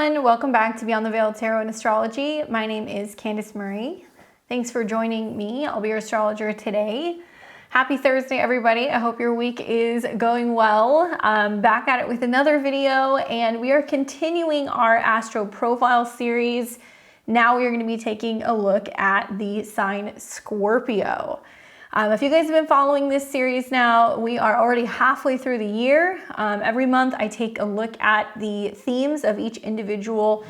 everyone, welcome back to Beyond the Veil Tarot and Astrology. My name is Candice Marie. Thanks for joining me. I'll be your astrologer today. Happy Thursday, everybody. I hope your week is going well. Back at it with another video, and we are continuing our Astro Profile series. Now we are going to be taking a look at the sign Scorpio. If you guys have been following this series now, we are already halfway through the year. Every month I take a look at the themes of each individual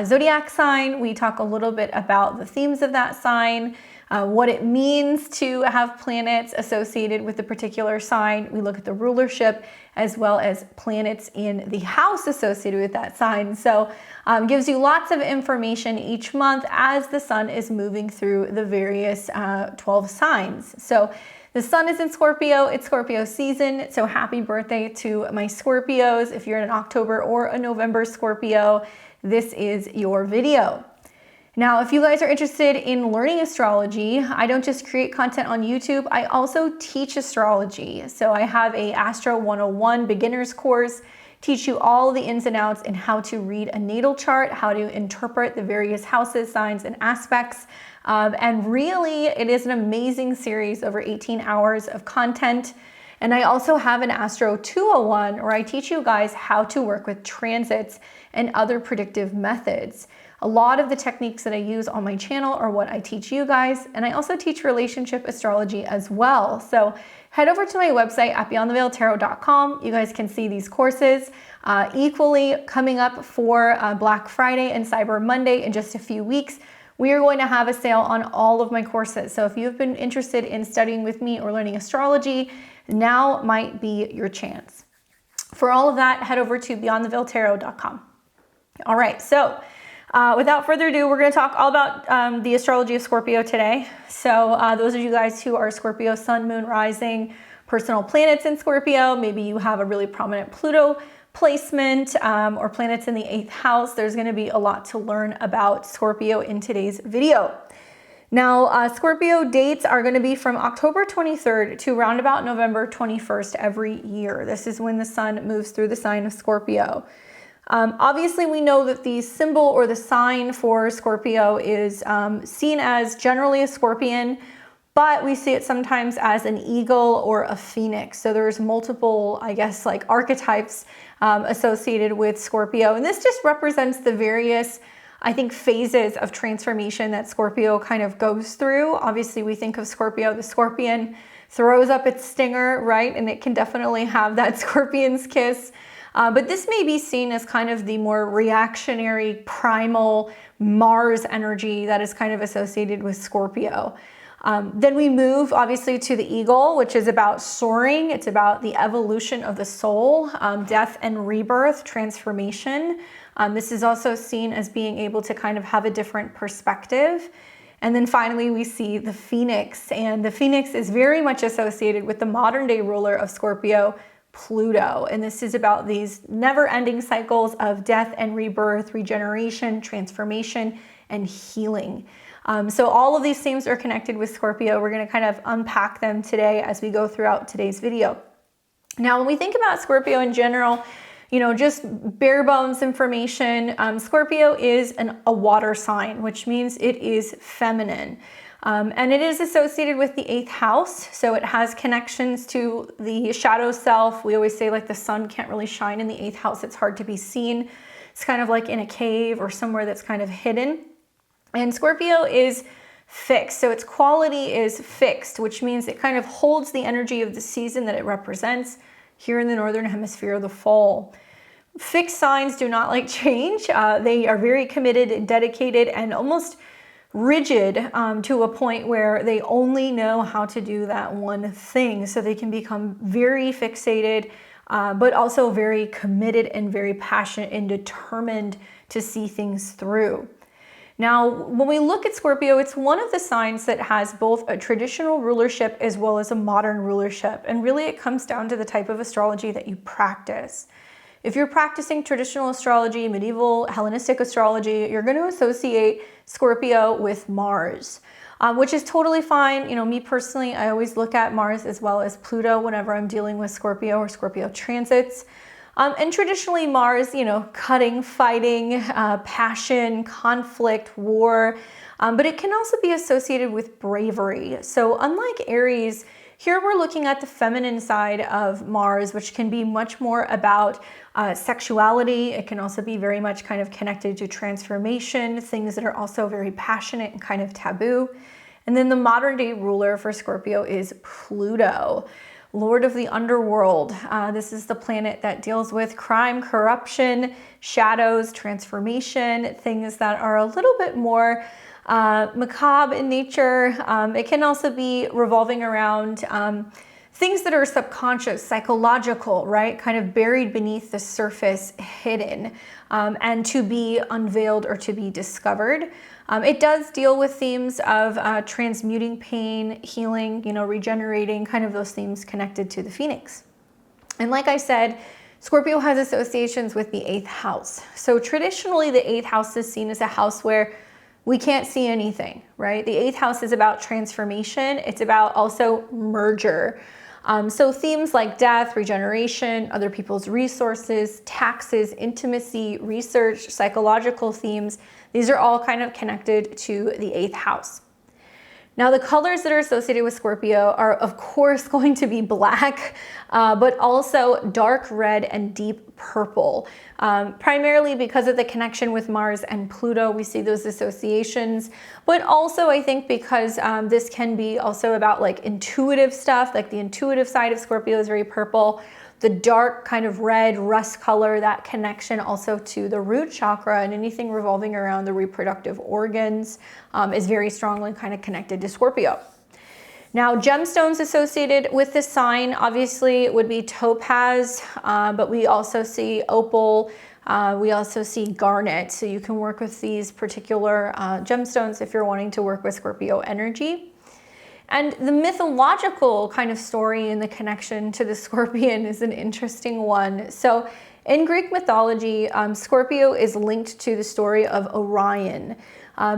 zodiac sign. We talk a little bit about the themes of that sign, what it means to have planets associated with a particular sign. We look at the rulership as well as planets in the house associated with that sign. So gives you lots of information each month as the sun is moving through the various 12 signs. So the sun is in Scorpio, it's Scorpio season. So happy birthday to my Scorpios. If you're an October or a November Scorpio, this is your video. Now, if you guys are interested in learning astrology, I don't just create content on YouTube, I also teach astrology. So I have a Astro 101 beginners course, teach you all the ins and outs in how to read a natal chart, how to interpret the various houses, signs, and aspects. And really, it is an amazing series, over 18 hours of content. And I also have an Astro 201 where I teach you guys how to work with transits and other predictive methods. A lot of the techniques that I use on my channel are what I teach you guys, and I also teach relationship astrology as well. So head over to my website at beyondtheveiltarot.com. You guys can see these courses. Equally coming up for Black Friday and Cyber Monday in just a few weeks, we are going to have a sale on all of my courses. So if you've been interested in studying with me or learning astrology, now might be your chance. For all of that, head over to beyondtheveiltarot.com. All right, so without further ado, we're going to talk all about the astrology of Scorpio today. So those of you guys who are Scorpio sun, moon, rising, personal planets in Scorpio, maybe you have a really prominent Pluto placement or planets in the 8th house, there's going to be a lot to learn about Scorpio in today's video. Now, Scorpio dates are going to be from October 23rd to around about November 21st every year. This is when the sun moves through the sign of Scorpio. Obviously, we know that the symbol or the sign for Scorpio is seen as generally a scorpion, but we see it sometimes as an eagle or a phoenix. So there's multiple, I guess, like archetypes associated with Scorpio. And this just represents the various, I think, phases of transformation that Scorpio kind of goes through. Obviously, we think of Scorpio, the scorpion throws up its stinger, right? And it can definitely have that scorpion's kiss. But this may be seen as kind of the more reactionary, primal Mars energy that is kind of associated with Scorpio. Then we move obviously to the eagle, which is about soaring. It's about the evolution of the soul, death and rebirth, transformation. This is also seen as being able to kind of have a different perspective. And then finally, we see the phoenix. And the phoenix is very much associated with the modern day ruler of Scorpio, Pluto. And this is about these never-ending cycles of death and rebirth, regeneration, transformation, and healing. So all of these themes are connected with Scorpio. We're going to kind of unpack them today as we go throughout today's video. Now, when we think about Scorpio in general, you know, just bare bones information, Scorpio is a water sign, which means it is feminine. And it is associated with the 8th house. So it has connections to the shadow self. We always say like the sun can't really shine in the 8th house. It's hard to be seen. It's kind of like in a cave or somewhere that's kind of hidden. And Scorpio is fixed. So its quality is fixed, which means it kind of holds the energy of the season that it represents here in the Northern Hemisphere, the fall. Fixed signs do not like change. They are very committed and dedicated and almost rigid to a point where they only know how to do that one thing. So they can become very fixated, but also very committed and very passionate and determined to see things through. Now, when we look at Scorpio, it's one of the signs that has both a traditional rulership as well as a modern rulership. And really it comes down to the type of astrology that you practice. If you're practicing traditional astrology, medieval Hellenistic astrology, you're going to associate Scorpio with Mars, which is totally fine. You know, me personally, I always look at Mars as well as Pluto whenever I'm dealing with Scorpio or Scorpio transits. And traditionally Mars, you know, cutting, fighting, passion, conflict, war, but it can also be associated with bravery. So unlike Aries, here we're looking at the feminine side of Mars, which can be much more about sexuality. It can also be very much kind of connected to transformation, things that are also very passionate and kind of taboo. And then the modern day ruler for Scorpio is Pluto, Lord of the underworld. This is the planet that deals with crime, corruption, shadows, transformation, things that are a little bit more macabre in nature. It can also be revolving around things that are subconscious, psychological, right? Kind of buried beneath the surface, hidden, and to be unveiled or to be discovered. It does deal with themes of transmuting pain, healing, you know, regenerating, kind of those themes connected to the Phoenix. And like I said, Scorpio has associations with the 8th house. So traditionally the 8th house is seen as a house where we can't see anything, right? The 8th house is about transformation. It's about also merger. So themes like death, regeneration, other people's resources, taxes, intimacy, research, psychological themes, these are all kind of connected to the 8th house. Now the colors that are associated with Scorpio are of course going to be black, but also dark red and deep purple. Primarily because of the connection with Mars and Pluto, we see those associations, but also I think because this can be also about like intuitive stuff, like the intuitive side of Scorpio is very purple. The dark kind of red rust color, that connection also to the root chakra and anything revolving around the reproductive organs is very strongly kind of connected to Scorpio. Now, gemstones associated with this sign obviously would be topaz, but we also see opal, we also see garnet. So you can work with these particular gemstones if you're wanting to work with Scorpio energy. And the mythological kind of story and the connection to the scorpion is an interesting one. So in Greek mythology, Scorpio is linked to the story of Orion.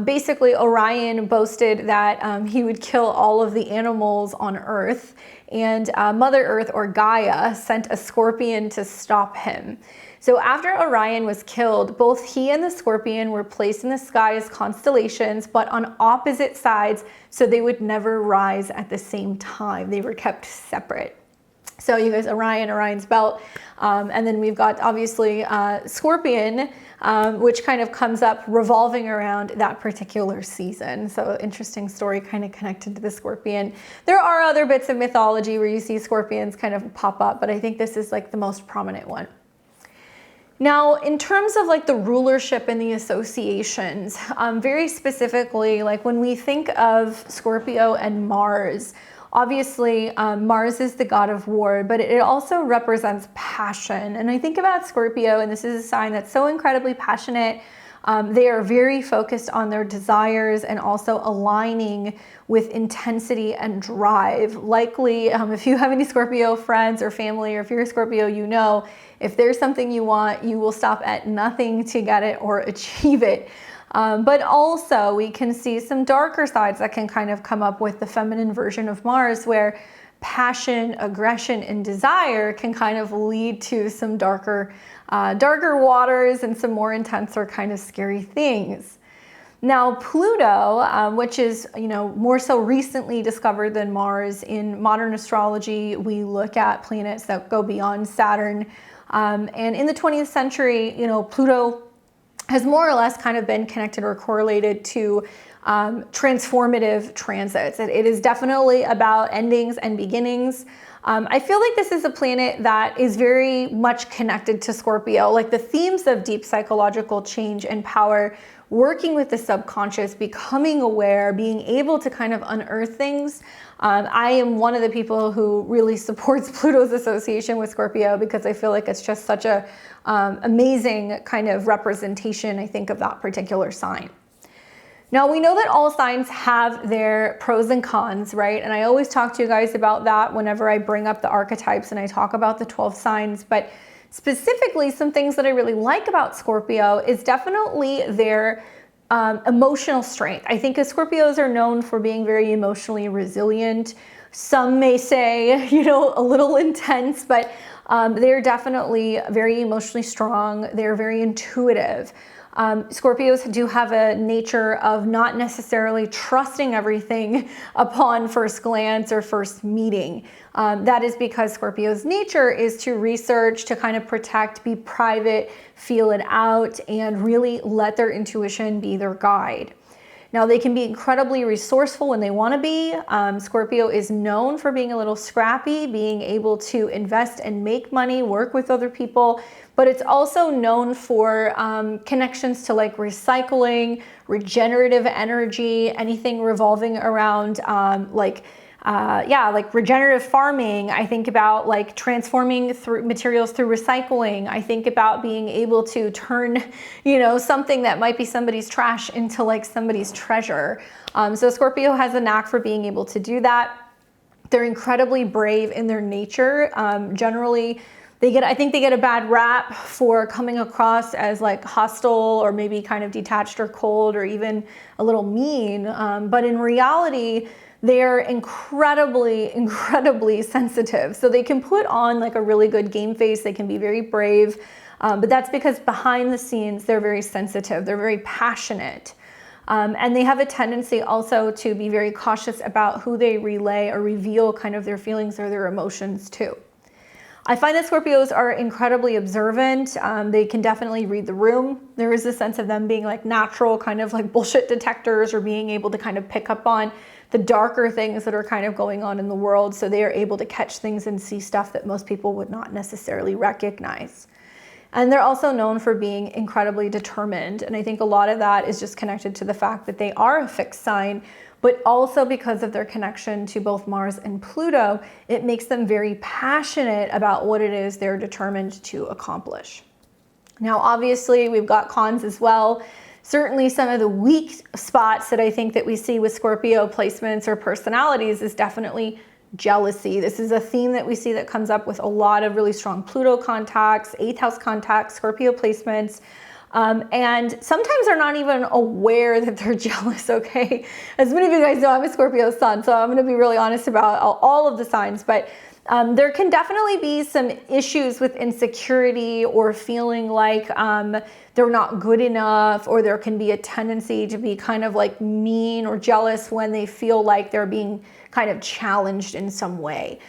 Basically, Orion boasted that he would kill all of the animals on Earth, and Mother Earth, or Gaia, sent a scorpion to stop him. So after Orion was killed, both he and the scorpion were placed in the sky as constellations, but on opposite sides, so they would never rise at the same time. They were kept separate. So you guys, Orion, Orion's belt, and then we've got obviously Scorpion, which kind of comes up revolving around that particular season. So interesting story kind of connected to the scorpion. There are other bits of mythology where you see scorpions kind of pop up, but I think this is like the most prominent one. Now, in terms of like the rulership and the associations, very specifically, like when we think of Scorpio and Mars, obviously Mars is the god of war, but it also represents passion. And I think about Scorpio, and this is a sign that's so incredibly passionate. They are very focused on their desires and also aligning with intensity and drive. Likely, if you have any Scorpio friends or family, or if you're a Scorpio, you know, if there's something you want, you will stop at nothing to get it or achieve it. But also we can see some darker sides that can kind of come up with the feminine version of Mars, where passion, aggression, and desire can kind of lead to some darker waters and some more intense or kind of scary things. Now, Pluto, which is, you know, more so recently discovered than Mars in modern astrology, we look at planets that go beyond Saturn. And in the 20th century, you know, Pluto has more or less kind of been connected or correlated to transformative transits. It is definitely about endings and beginnings. I feel like this is a planet that is very much connected to Scorpio, like the themes of deep psychological change and power, working with the subconscious, becoming aware, being able to kind of unearth things. I am one of the people who really supports Pluto's association with Scorpio because I feel like it's just such a amazing kind of representation, I think, of that particular sign. Now, we know that all signs have their pros and cons, right? And I always talk to you guys about that whenever I bring up the archetypes and I talk about the 12 signs. But specifically, some things that I really like about Scorpio is definitely their emotional strength. I think Scorpios are known for being very emotionally resilient. Some may say, you know, a little intense, but They're definitely very emotionally strong. They're very intuitive. Scorpios do have a nature of not necessarily trusting everything upon first glance or first meeting. That is because Scorpio's nature is to research, to kind of protect, be private, feel it out, and really let their intuition be their guide. Now, they can be incredibly resourceful when they want to be. Scorpio is known for being a little scrappy, being able to invest and make money, work with other people, but it's also known for connections to like recycling, regenerative energy, anything revolving around like regenerative farming. I think about like transforming through materials through recycling. I think about being able to turn, something that might be somebody's trash into like somebody's treasure. So Scorpio has a knack for being able to do that. They're incredibly brave in their nature. Generally, I think they get a bad rap for coming across as like hostile or maybe kind of detached or cold or even a little mean. But in reality, they're incredibly, incredibly sensitive. So they can put on like a really good game face. They can be very brave, but that's because behind the scenes, they're very sensitive. They're very passionate. And they have a tendency also to be very cautious about who they relay or reveal kind of their feelings or their emotions to. I find that Scorpios are incredibly observant. They can definitely read the room. There is a sense of them being like natural kind of like bullshit detectors or being able to kind of pick up on the darker things that are kind of going on in the world. So they are able to catch things and see stuff that most people would not necessarily recognize. And they're also known for being incredibly determined. And I think a lot of that is just connected to the fact that they are a fixed sign, but also because of their connection to both Mars and Pluto, it makes them very passionate about what it is they're determined to accomplish. Now, obviously, we've got cons as well. Certainly some of the weak spots that I think that we see with Scorpio placements or personalities is definitely jealousy. This is a theme that we see that comes up with a lot of really strong Pluto contacts, 8th house contacts, Scorpio placements. And sometimes they're not even aware that they're jealous, okay? As many of you guys know, I'm a Scorpio sun, so I'm going to be really honest about all of the signs, but there can definitely be some issues with insecurity or feeling like they're not good enough, or there can be a tendency to be kind of like mean or jealous when they feel like they're being kind of challenged in some way.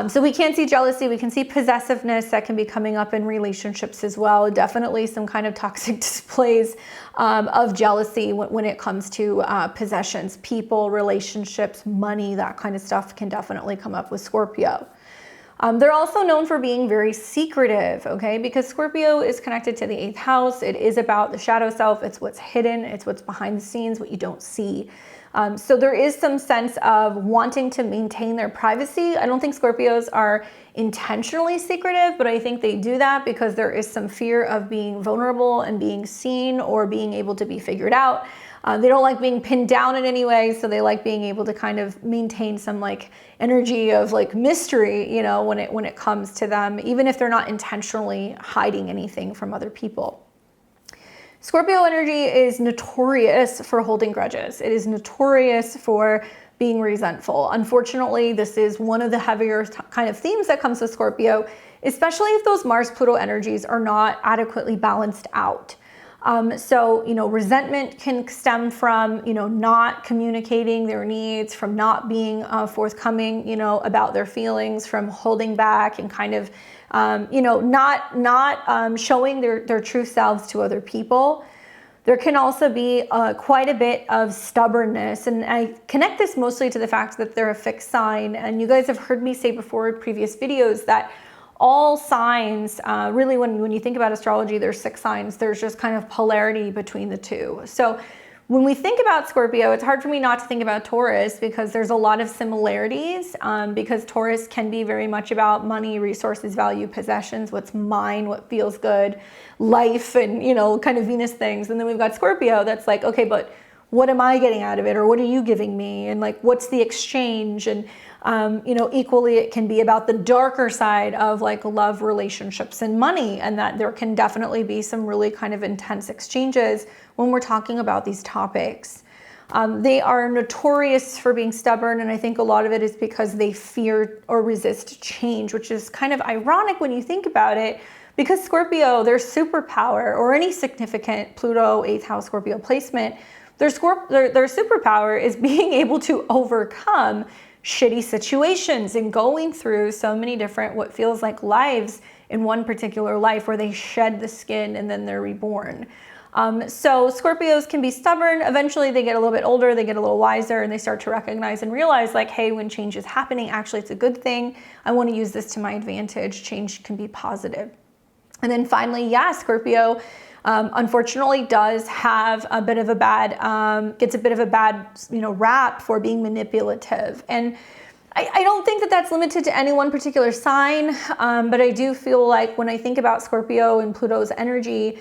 So we can see jealousy, we can see possessiveness that can be coming up in relationships as well. Definitely some kind of toxic displays of jealousy when it comes to possessions, people, relationships, money, that kind of stuff can definitely come up with Scorpio. They're also known for being very secretive, okay? Because Scorpio is connected to the 8th house. It is about the shadow self. It's what's hidden. It's what's behind the scenes, what you don't see. So there is some sense of wanting to maintain their privacy. I don't think Scorpios are intentionally secretive, but I think they do that because there is some fear of being vulnerable and being seen or being able to be figured out. They don't like being pinned down in any way, so they like being able to kind of maintain some like energy of like mystery, when it comes to them, even if they're not intentionally hiding anything from other people. Scorpio energy is notorious for holding grudges. It is notorious for being resentful. Unfortunately, this is one of the heavier kind of themes that comes with Scorpio, especially if those Mars-Pluto energies are not adequately balanced out. So resentment can stem from, not communicating their needs, from not being forthcoming, about their feelings, from holding back and kind of, not showing their true selves to other people. There can also be quite a bit of stubbornness, and I connect this mostly to the fact that they're a fixed sign. And you guys have heard me say before in previous videos that all signs, really when you think about astrology, there's 6 signs. There's just kind of polarity between the two. So when we think about Scorpio, it's hard for me not to think about Taurus because there's a lot of similarities, because Taurus can be very much about money, resources, value, possessions, what's mine, what feels good, life, and, kind of Venus things. And then we've got Scorpio that's like, okay, but what am I getting out of it? Or what are you giving me? And like, what's the exchange? And equally, it can be about the darker side of like love, relationships, and money, and that there can definitely be some really kind of intense exchanges when we're talking about these topics. They are notorious for being stubborn, and I think a lot of it is because they fear or resist change, which is kind of ironic when you think about it, because Scorpio, their superpower, or any significant Pluto 8th house Scorpio placement, their superpower is being able to overcome shitty situations and going through so many different what feels like lives in one particular life where they shed the skin and then they're reborn. So Scorpios can be stubborn. Eventually they get a little bit older, they get a little wiser, and they start to recognize and realize like, hey, when change is happening, actually it's a good thing. I want to use this to my advantage. Change can be positive. And then finally, yeah, Scorpio unfortunately does have a bit of a bad, gets a bit of a bad, rap for being manipulative. And I don't think that that's limited to any one particular sign, but I do feel like when I think about Scorpio and Pluto's energy,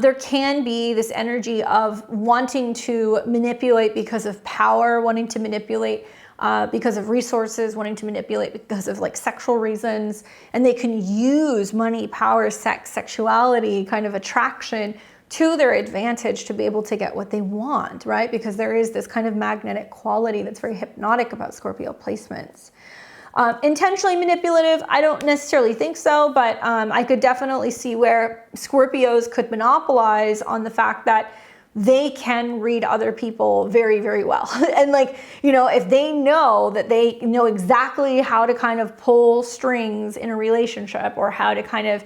there can be this energy of wanting to manipulate because of power, wanting to manipulate because of resources, wanting to manipulate because of like sexual reasons, and they can use money, power, sex, sexuality, kind of attraction to their advantage to be able to get what they want, right? Because there is this kind of magnetic quality that's very hypnotic about Scorpio placements. Intentionally manipulative, I don't necessarily think so, but I could definitely see where Scorpios could monopolize on the fact that they can read other people very, very well. And like, if they know that they know exactly how to kind of pull strings in a relationship, or how to kind of,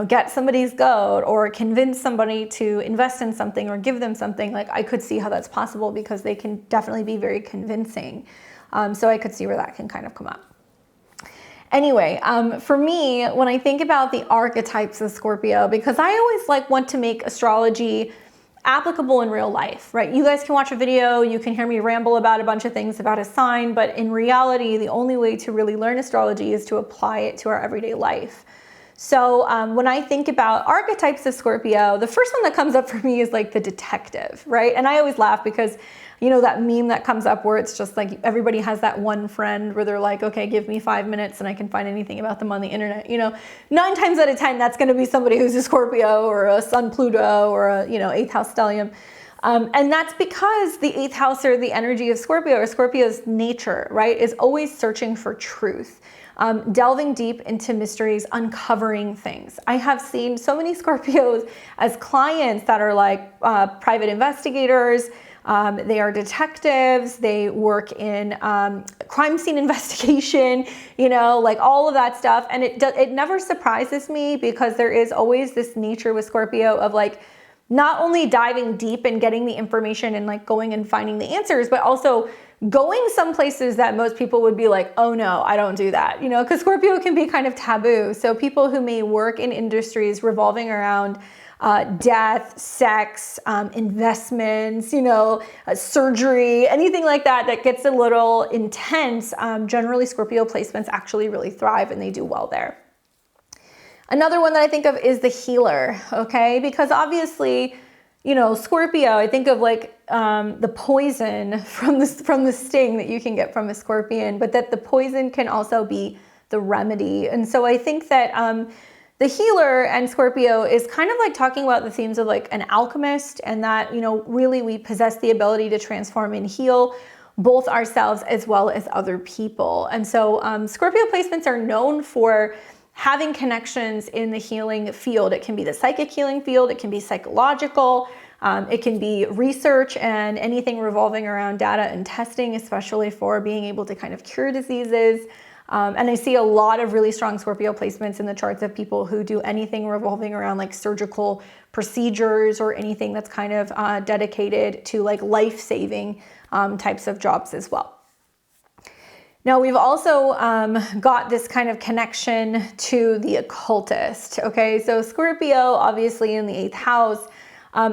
get somebody's goat, or convince somebody to invest in something or give them something, like I could see how that's possible because they can definitely be very convincing. So I could see where that can kind of come up. Anyway, for me, when I think about the archetypes of Scorpio, because I always want to make astrology applicable in real life, right? You guys can watch a video, you can hear me ramble about a bunch of things about a sign, but in reality, the only way to really learn astrology is to apply it to our everyday life. So when I think about archetypes of Scorpio, the first one that comes up for me is like the detective, right? And I always laugh because that meme that comes up where it's just like everybody has that one friend where they're like, okay, give me 5 minutes and I can find anything about them on the internet. 9 times out of 10, that's going to be somebody who's a Scorpio or a Sun Pluto or a 8th house stellium. And that's because the 8th house, or the energy of Scorpio, or Scorpio's nature, right, is always searching for truth. Delving deep into mysteries, uncovering things. I have seen so many Scorpios as clients that are like private investigators. They are detectives, they work in crime scene investigation, like all of that stuff. And it never surprises me, because there is always this nature with Scorpio of like not only diving deep and getting the information and like going and finding the answers, but also going some places that most people would be like, oh no, I don't do that, because Scorpio can be kind of taboo. So people who may work in industries revolving around death, sex, investments, surgery, anything like that that gets a little intense, generally Scorpio placements actually really thrive and they do well there. Another one that I think of is the healer, okay? Because obviously, Scorpio, I think of like the poison from the sting that you can get from a scorpion, but that the poison can also be the remedy. And so I think that the healer and Scorpio is kind of like talking about the themes of like an alchemist, and that, really we possess the ability to transform and heal both ourselves as well as other people. And so Scorpio placements are known for having connections in the healing field. It can be the psychic healing field, it can be psychological, it can be research and anything revolving around data and testing, especially for being able to kind of cure diseases. And I see a lot of really strong Scorpio placements in the charts of people who do anything revolving around like surgical procedures or anything that's kind of dedicated to like life-saving types of jobs as well. Now we've also got this kind of connection to the occultist, okay? So Scorpio, obviously in the 8th house,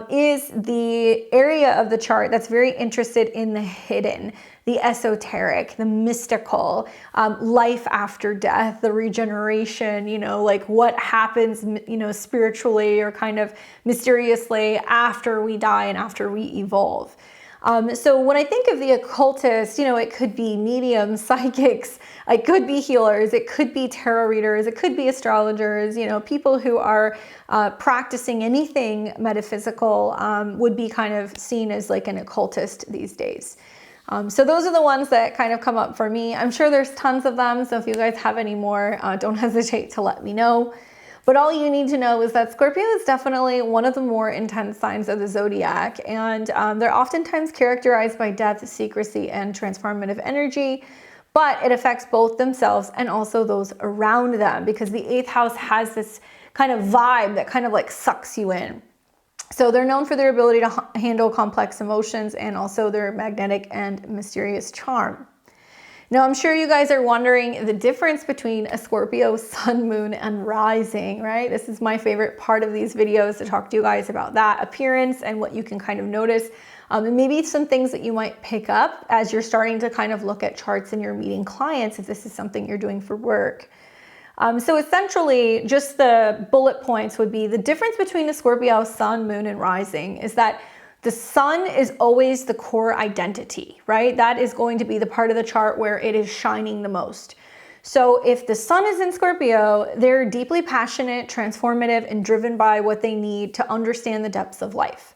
is the area of the chart that's very interested in the hidden, the esoteric, the mystical, life after death, the regeneration, like what happens, spiritually or kind of mysteriously after we die and after we evolve. So when I think of the occultist, you know, it could be mediums, psychics, it could be healers, it could be tarot readers, it could be astrologers, you know, people who are practicing anything metaphysical would be kind of seen as like an occultist these days. So those are the ones that kind of come up for me. I'm sure there's tons of them, so if you guys have any more, don't hesitate to let me know. But all you need to know is that Scorpio is definitely one of the more intense signs of the zodiac, and they're oftentimes characterized by depth, secrecy, and transformative energy, but it affects both themselves and also those around them, because the 8th house has this kind of vibe that kind of like sucks you in. So they're known for their ability to handle complex emotions and also their magnetic and mysterious charm. Now, I'm sure you guys are wondering the difference between a Scorpio sun, moon, and rising, right? This is my favorite part of these videos, to talk to you guys about that appearance and what you can kind of notice. And maybe some things that you might pick up as you're starting to kind of look at charts and you're meeting clients, if this is something you're doing for work. So essentially, just the bullet points would be the difference between a Scorpio sun, moon, and rising is that the sun is always the core identity, right? That is going to be the part of the chart where it is shining the most. So if the sun is in Scorpio, they're deeply passionate, transformative, and driven by what they need to understand the depths of life.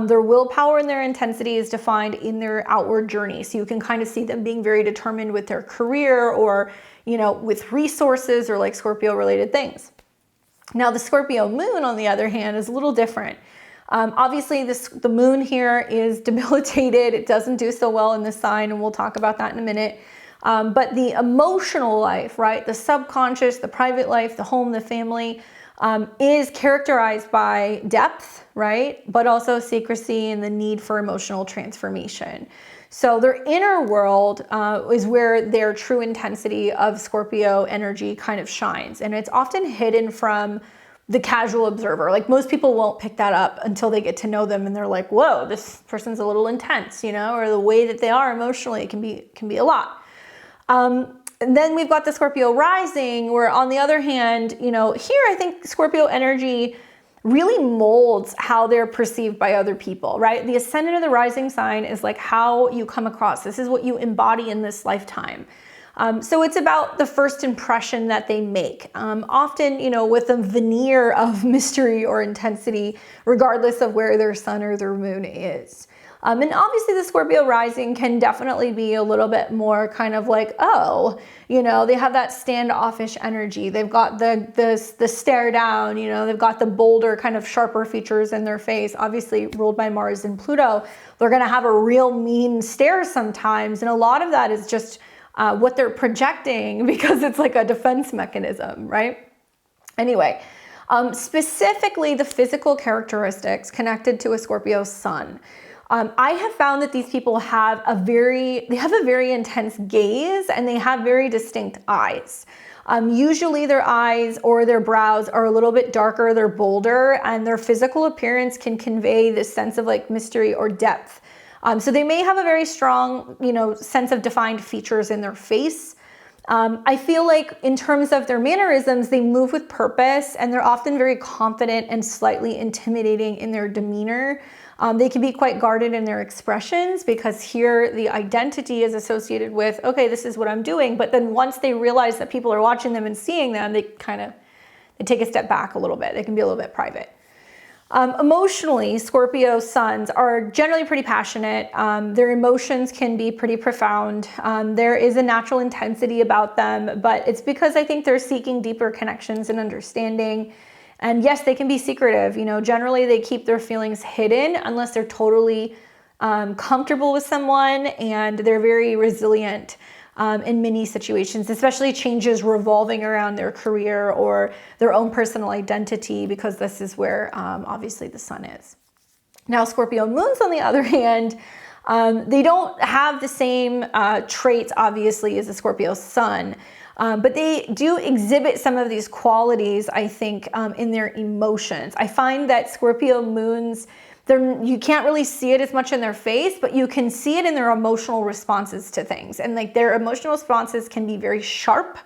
Their willpower and their intensity is defined in their outward journey. So you can kind of see them being very determined with their career, or, you know, with resources or like Scorpio related things. Now the Scorpio moon, on the other hand, is a little different. Obviously the moon here is debilitated. It doesn't do so well in this sign, and we'll talk about that in a minute. But the emotional life, right? The subconscious, the private life, the home, the family, is characterized by depth, right? But also secrecy and the need for emotional transformation. So their inner world is where their true intensity of Scorpio energy kind of shines. And it's often hidden from the casual observer. Like, most people won't pick that up until they get to know them and they're like, whoa, this person's a little intense, you know, or the way that they are emotionally can be a lot. And then we've got the Scorpio rising, where on the other hand, you know, here I think Scorpio energy really molds how they're perceived by other people, right? The ascendant of the rising sign is like how you come across. This is what you embody in this lifetime. So it's about the first impression that they make, often, you know, with a veneer of mystery or intensity, regardless of where their sun or their moon is. And obviously the Scorpio rising can definitely be a little bit more kind of like, oh, you know, they have that standoffish energy. They've got the stare down, you know, they've got the bolder kind of sharper features in their face, obviously ruled by Mars and Pluto. They're going to have a real mean stare sometimes. And a lot of that is just what they're projecting, because it's like a defense mechanism, right? Anyway, specifically the physical characteristics connected to a Scorpio sun. I have found that these people have a very intense gaze, and they have very distinct eyes. Usually their eyes or their brows are a little bit darker, they're bolder, and their physical appearance can convey this sense of like mystery or depth. So they may have a very strong, you know, sense of defined features in their face. I feel like in terms of their mannerisms, they move with purpose, and they're often very confident and slightly intimidating in their demeanor. They can be quite guarded in their expressions, because here the identity is associated with, okay, this is what I'm doing. But then once they realize that people are watching them and seeing them, they take a step back a little bit. They can be a little bit private. Emotionally, Scorpio suns are generally pretty passionate. Their emotions can be pretty profound. There is a natural intensity about them, but it's because I think they're seeking deeper connections and understanding. And yes, they can be secretive. You know, generally they keep their feelings hidden unless they're totally comfortable with someone, and they're very resilient in many situations, especially changes revolving around their career or their own personal identity, because this is where obviously the sun is. Now, Scorpio moons, on the other hand, they don't have the same traits, obviously, as a Scorpio sun. But they do exhibit some of these qualities, I think, in their emotions. I find that Scorpio moons, you can't really see it as much in their face, but you can see it in their emotional responses to things. And like their emotional responses can be very sharp.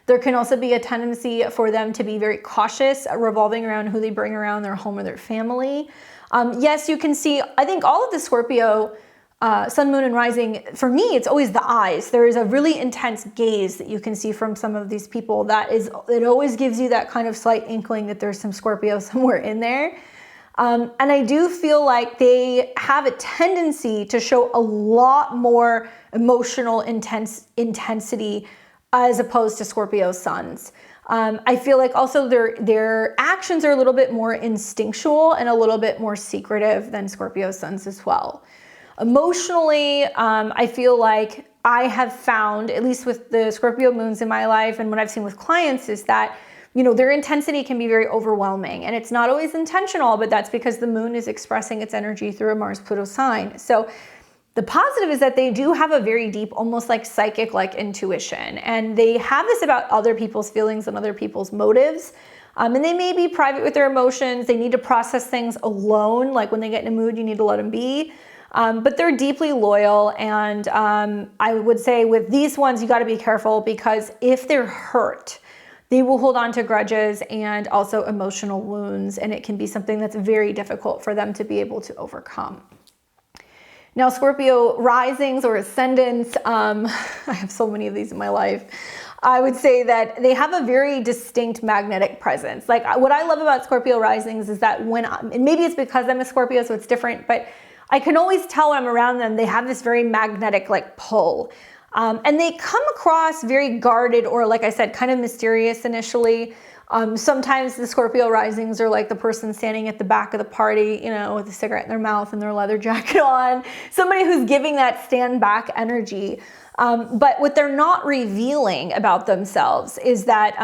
There can also be a tendency for them to be very cautious, revolving around who they bring around their home or their family. Yes, you can see, I think all of the Scorpio sun, moon, and rising, for me, it's always the eyes. There is a really intense gaze that you can see from some of these people it always gives you that kind of slight inkling that there's some Scorpio somewhere in there. And I do feel like they have a tendency to show a lot more emotional intensity as opposed to Scorpio suns. I feel like also their actions are a little bit more instinctual and a little bit more secretive than Scorpio suns as well. Emotionally, I feel like I have found, at least with the Scorpio moons in my life and what I've seen with clients, is that their intensity can be very overwhelming, and it's not always intentional, but that's because the moon is expressing its energy through a Mars-Pluto sign. So the positive is that they do have a very deep, almost like psychic, like intuition, and they have this about other people's feelings and other people's motives. And they may be private with their emotions. They need to process things alone. Like when they get in a mood, you need to let them be. But they're deeply loyal, and I would say with these ones, you got to be careful, because if they're hurt, they will hold on to grudges and also emotional wounds, and it can be something that's very difficult for them to be able to overcome. Now, Scorpio risings or ascendants, I have so many of these in my life. I would say that they have a very distinct magnetic presence. Like what I love about Scorpio risings is that and maybe it's because I'm a Scorpio, so it's different, but I can always tell when I'm around them, they have this very magnetic like pull. And they come across very guarded, or like I said, kind of mysterious initially. Sometimes the Scorpio risings are like the person standing at the back of the party, with a cigarette in their mouth and their leather jacket on, somebody who's giving that stand back energy. But what they're not revealing about themselves is that,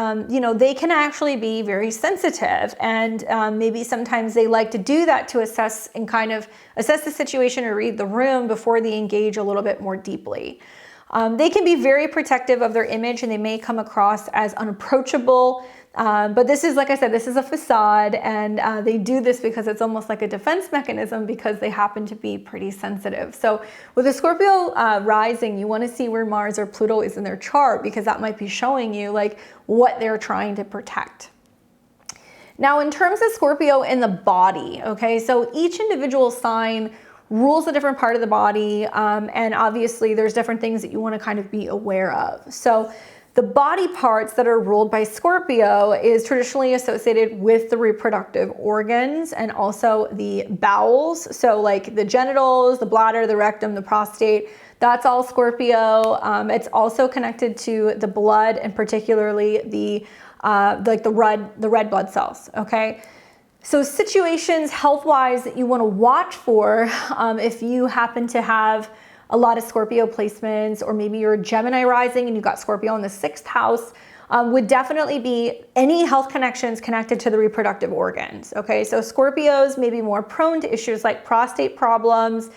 they can actually be very sensitive, and maybe sometimes they like to do that to assess the situation or read the room before they engage a little bit more deeply. They can be very protective of their image, and they may come across as unapproachable. But this is, like I said, this is a facade, and they do this because it's almost like a defense mechanism, because they happen to be pretty sensitive. So with a Scorpio rising, you want to see where Mars or Pluto is in their chart, because that might be showing you like what they're trying to protect. Now, in terms of Scorpio in the body, okay, so each individual sign rules a different part of the body, and obviously there's different things that you want to kind of be aware of. So the body parts that are ruled by Scorpio is traditionally associated with the reproductive organs and also the bowels. So like the genitals, the bladder, the rectum, the prostate, that's all Scorpio. It's also connected to the blood, and particularly the red blood cells, okay? So situations health-wise that you want to watch for, if you happen to have a lot of Scorpio placements, or maybe you're a Gemini rising and you've got Scorpio in the 6th house, would definitely be any health connections connected to the reproductive organs, okay? So Scorpios may be more prone to issues like prostate problems,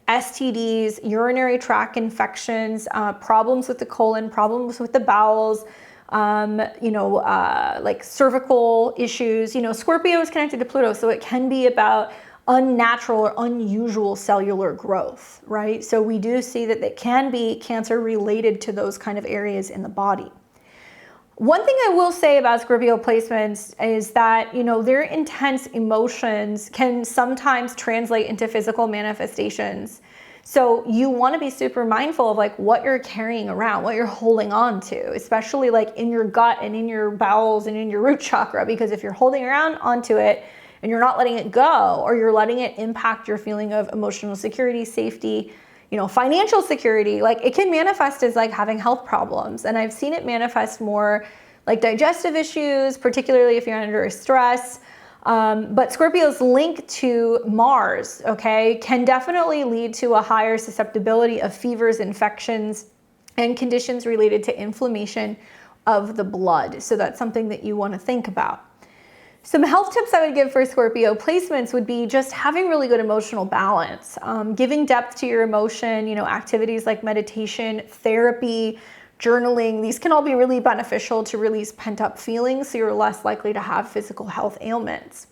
STDs, urinary tract infections, problems with the colon, problems with the bowels, like cervical issues. Scorpio is connected to Pluto, so it can be about unnatural or unusual cellular growth, right? So we do see that it can be cancer related to those kind of areas in the body. One thing I will say about Scorpio placements is that, their intense emotions can sometimes translate into physical manifestations. So you want to be super mindful of like what you're carrying around, what you're holding on to, especially like in your gut and in your bowels and in your root chakra, because if you're holding around onto it and you're not letting it go, or you're letting it impact your feeling of emotional security, safety, financial security, like it can manifest as like having health problems. And I've seen it manifest more like digestive issues, particularly if you're under stress. But Scorpio's link to Mars, okay, can definitely lead to a higher susceptibility of fevers, infections, and conditions related to inflammation of the blood. So that's something that you want to think about. Some health tips I would give for Scorpio placements would be just having really good emotional balance, giving depth to your emotion, activities like meditation, therapy, journaling. These can all be really beneficial to release pent-up feelings, so you're less likely to have physical health ailments.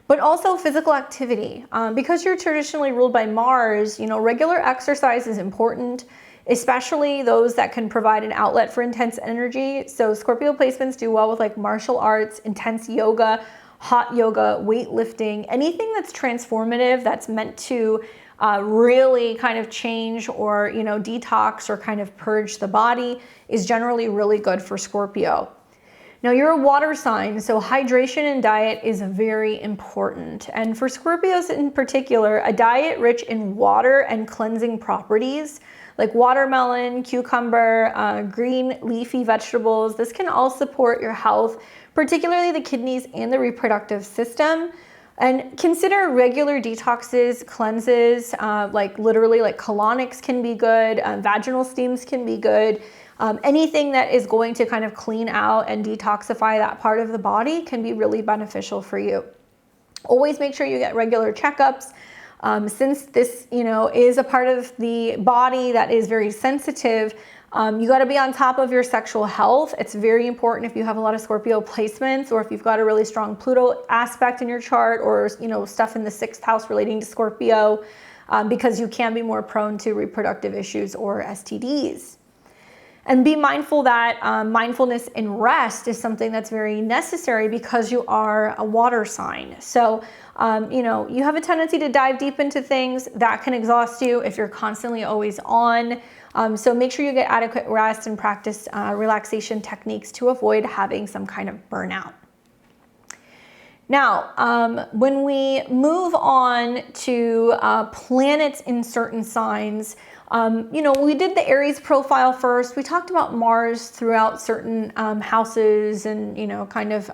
But also physical activity. Because you're traditionally ruled by Mars, regular exercise is important, especially those that can provide an outlet for intense energy. So Scorpio placements do well with like martial arts, intense yoga, hot yoga, weightlifting, anything that's transformative, that's meant to really kind of change or, you know, detox or kind of purge the body is generally really good for Scorpio. Now you're a water sign, so hydration and diet is very important. And for Scorpios in particular, a diet rich in water and cleansing properties like watermelon, cucumber, green leafy vegetables, this can all support your health, particularly the kidneys and the reproductive system. And consider regular detoxes, cleanses, like literally like colonics can be good, vaginal steams can be good. Anything that is going to kind of clean out and detoxify that part of the body can be really beneficial for you. Always make sure you get regular checkups. Since this, you know, is a part of the body that is very sensitive, you got to be on top of your sexual health. It's very important if you have a lot of Scorpio placements, or if you've got a really strong Pluto aspect in your chart, or, you know, stuff in the 6th house relating to Scorpio, because you can be more prone to reproductive issues or STDs. And be mindful that mindfulness and rest is something that's very necessary because you are a water sign. So, you know, you have a tendency to dive deep into things that can exhaust you if you're constantly always on. So make sure you get adequate rest and practice relaxation techniques to avoid having some kind of burnout. Now, when we move on to planets in certain signs, you know, we did the Aries profile first. We talked about Mars throughout certain houses and, you know, kind of,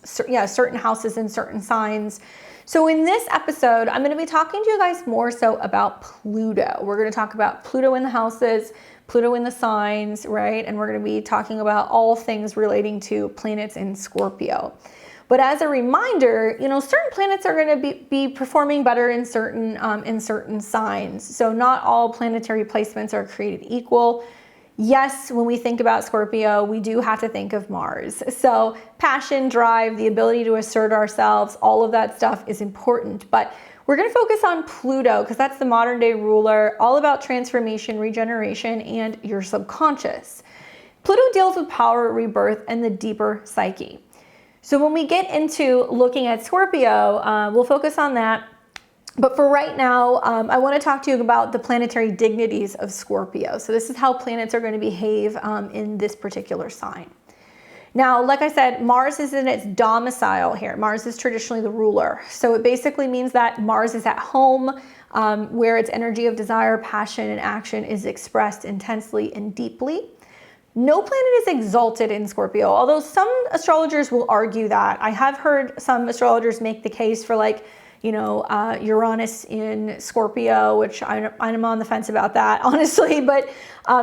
certain houses and certain signs. So in this episode, I'm going to be talking to you guys more so about Pluto. We're going to talk about Pluto in the houses, Pluto in the signs, right? And we're going to be talking about all things relating to planets in Scorpio. But as a reminder, you know, certain planets are going to be performing better in certain signs. So not all planetary placements are created equal. Yes, when we think about Scorpio, we do have to think of Mars. So passion, drive, the ability to assert ourselves, all of that stuff is important. But we're going to focus on Pluto because that's the modern day ruler, all about transformation, regeneration, and your subconscious. Pluto deals with power, rebirth, and the deeper psyche. So when we get into looking at Scorpio, we'll focus on that. But for right now, I want to talk to you about the planetary dignities of Scorpio. So this is how planets are going to behave in this particular sign. Now, like I said, Mars is in its domicile here. Mars is traditionally the ruler. So it basically means that Mars is at home, where its energy of desire, passion, and action is expressed intensely and deeply. No planet is exalted in Scorpio, although some astrologers will argue that. I have heard some astrologers make the case for, like, you know, Uranus in Scorpio, which I'm on the fence about that, honestly, but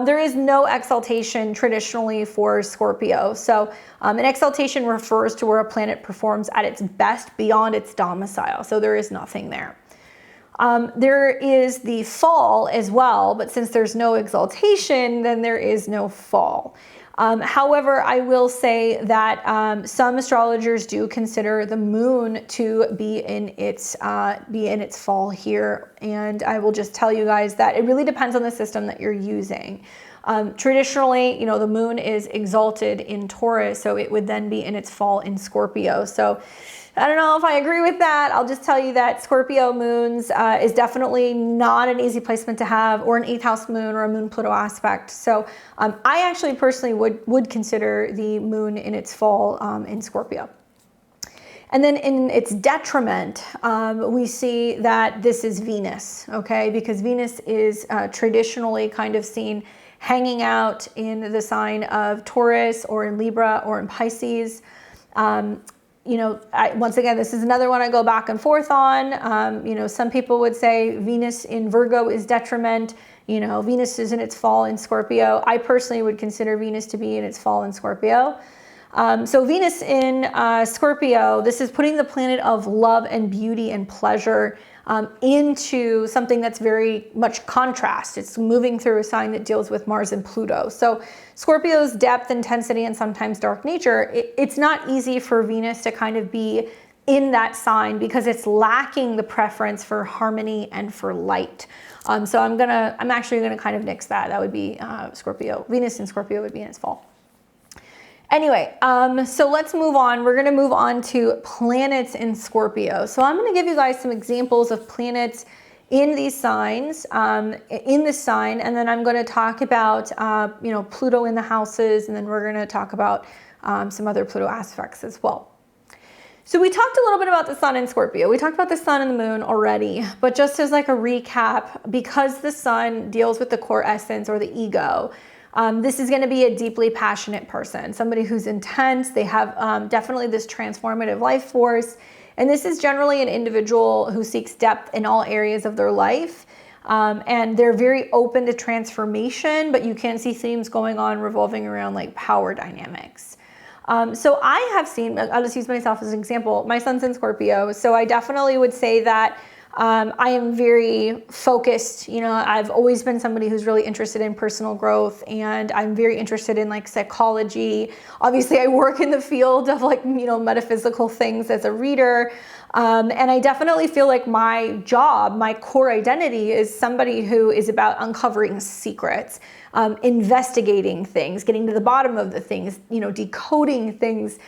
there is no exaltation traditionally for Scorpio. So an exaltation refers to where a planet performs at its best beyond its domicile. So there is nothing there. There is the fall as well, but since there's no exaltation, then there is no fall. However, I will say that some astrologers do consider the moon to be in its fall here, and I will just tell you guys that it really depends on the system that you're using. Traditionally, you know, the moon is exalted in Taurus, so it would then be in its fall in Scorpio. So I don't know if I agree with that. I'll just tell you that Scorpio moons is definitely not an easy placement to have, or an 8th house moon or a moon Pluto aspect. So I actually personally would consider the moon in its fall in Scorpio. And then in its detriment, we see that this is Venus, okay? Because Venus is traditionally kind of seen hanging out in the sign of Taurus or in Libra or in Pisces. You know, once again, this is another one I go back and forth on. You know, some people would say Venus in Virgo is detriment. You know, Venus is in its fall in Scorpio. I personally would consider Venus to be in its fall in Scorpio. So Venus in Scorpio, this is putting the planet of love and beauty and pleasure into something that's very much contrast. It's moving through a sign that deals with Mars and Pluto. So Scorpio's depth, intensity, and sometimes dark nature, it's not easy for Venus to kind of be in that sign because it's lacking the preference for harmony and for light. So I'm actually gonna kind of nix that. That would be Scorpio. Venus in Scorpio would be in its fall. Anyway, so let's move on. We're going to move on to planets in Scorpio. So I'm going to give you guys some examples of planets in these signs, in this sign, and then I'm going to talk about, Pluto in the houses, and then we're going to talk about some other Pluto aspects as well. So we talked a little bit about the sun in Scorpio. We talked about the sun and the moon already, but just as like a recap, because the sun deals with the core essence or the ego, this is going to be a deeply passionate person, somebody who's intense. They have definitely this transformative life force. And this is generally an individual who seeks depth in all areas of their life. And they're very open to transformation, but you can see themes going on revolving around like power dynamics. So I have seen, I'll just use myself as an example. My son's in Scorpio. So I definitely would say that I am very focused. I've always been somebody who's really interested in personal growth, and I'm very interested in like psychology. Obviously, I work in the field of like, metaphysical things as a reader. And I definitely feel like my job, my core identity is somebody who is about uncovering secrets, investigating things, getting to the bottom of the things, decoding things.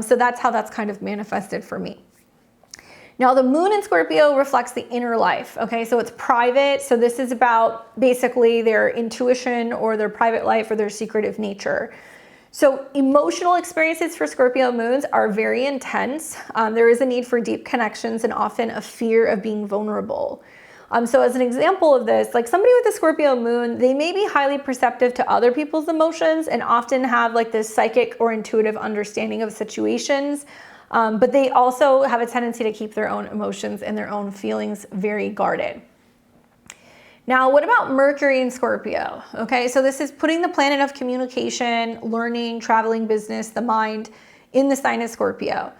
So that's how that's kind of manifested for me. Now, the moon in Scorpio reflects the inner life, okay? So it's private. So this is about basically their intuition or their private life or their secretive nature. So emotional experiences for Scorpio moons are very intense. There is a need for deep connections and often a fear of being vulnerable. So as an example of this, like somebody with a Scorpio moon, they may be highly perceptive to other people's emotions and often have like this psychic or intuitive understanding of situations. But they also have a tendency to keep their own emotions and their own feelings very guarded. Now, what about Mercury in Scorpio? Okay, so this is putting the planet of communication, learning, traveling, business, the mind in the sign of Scorpio.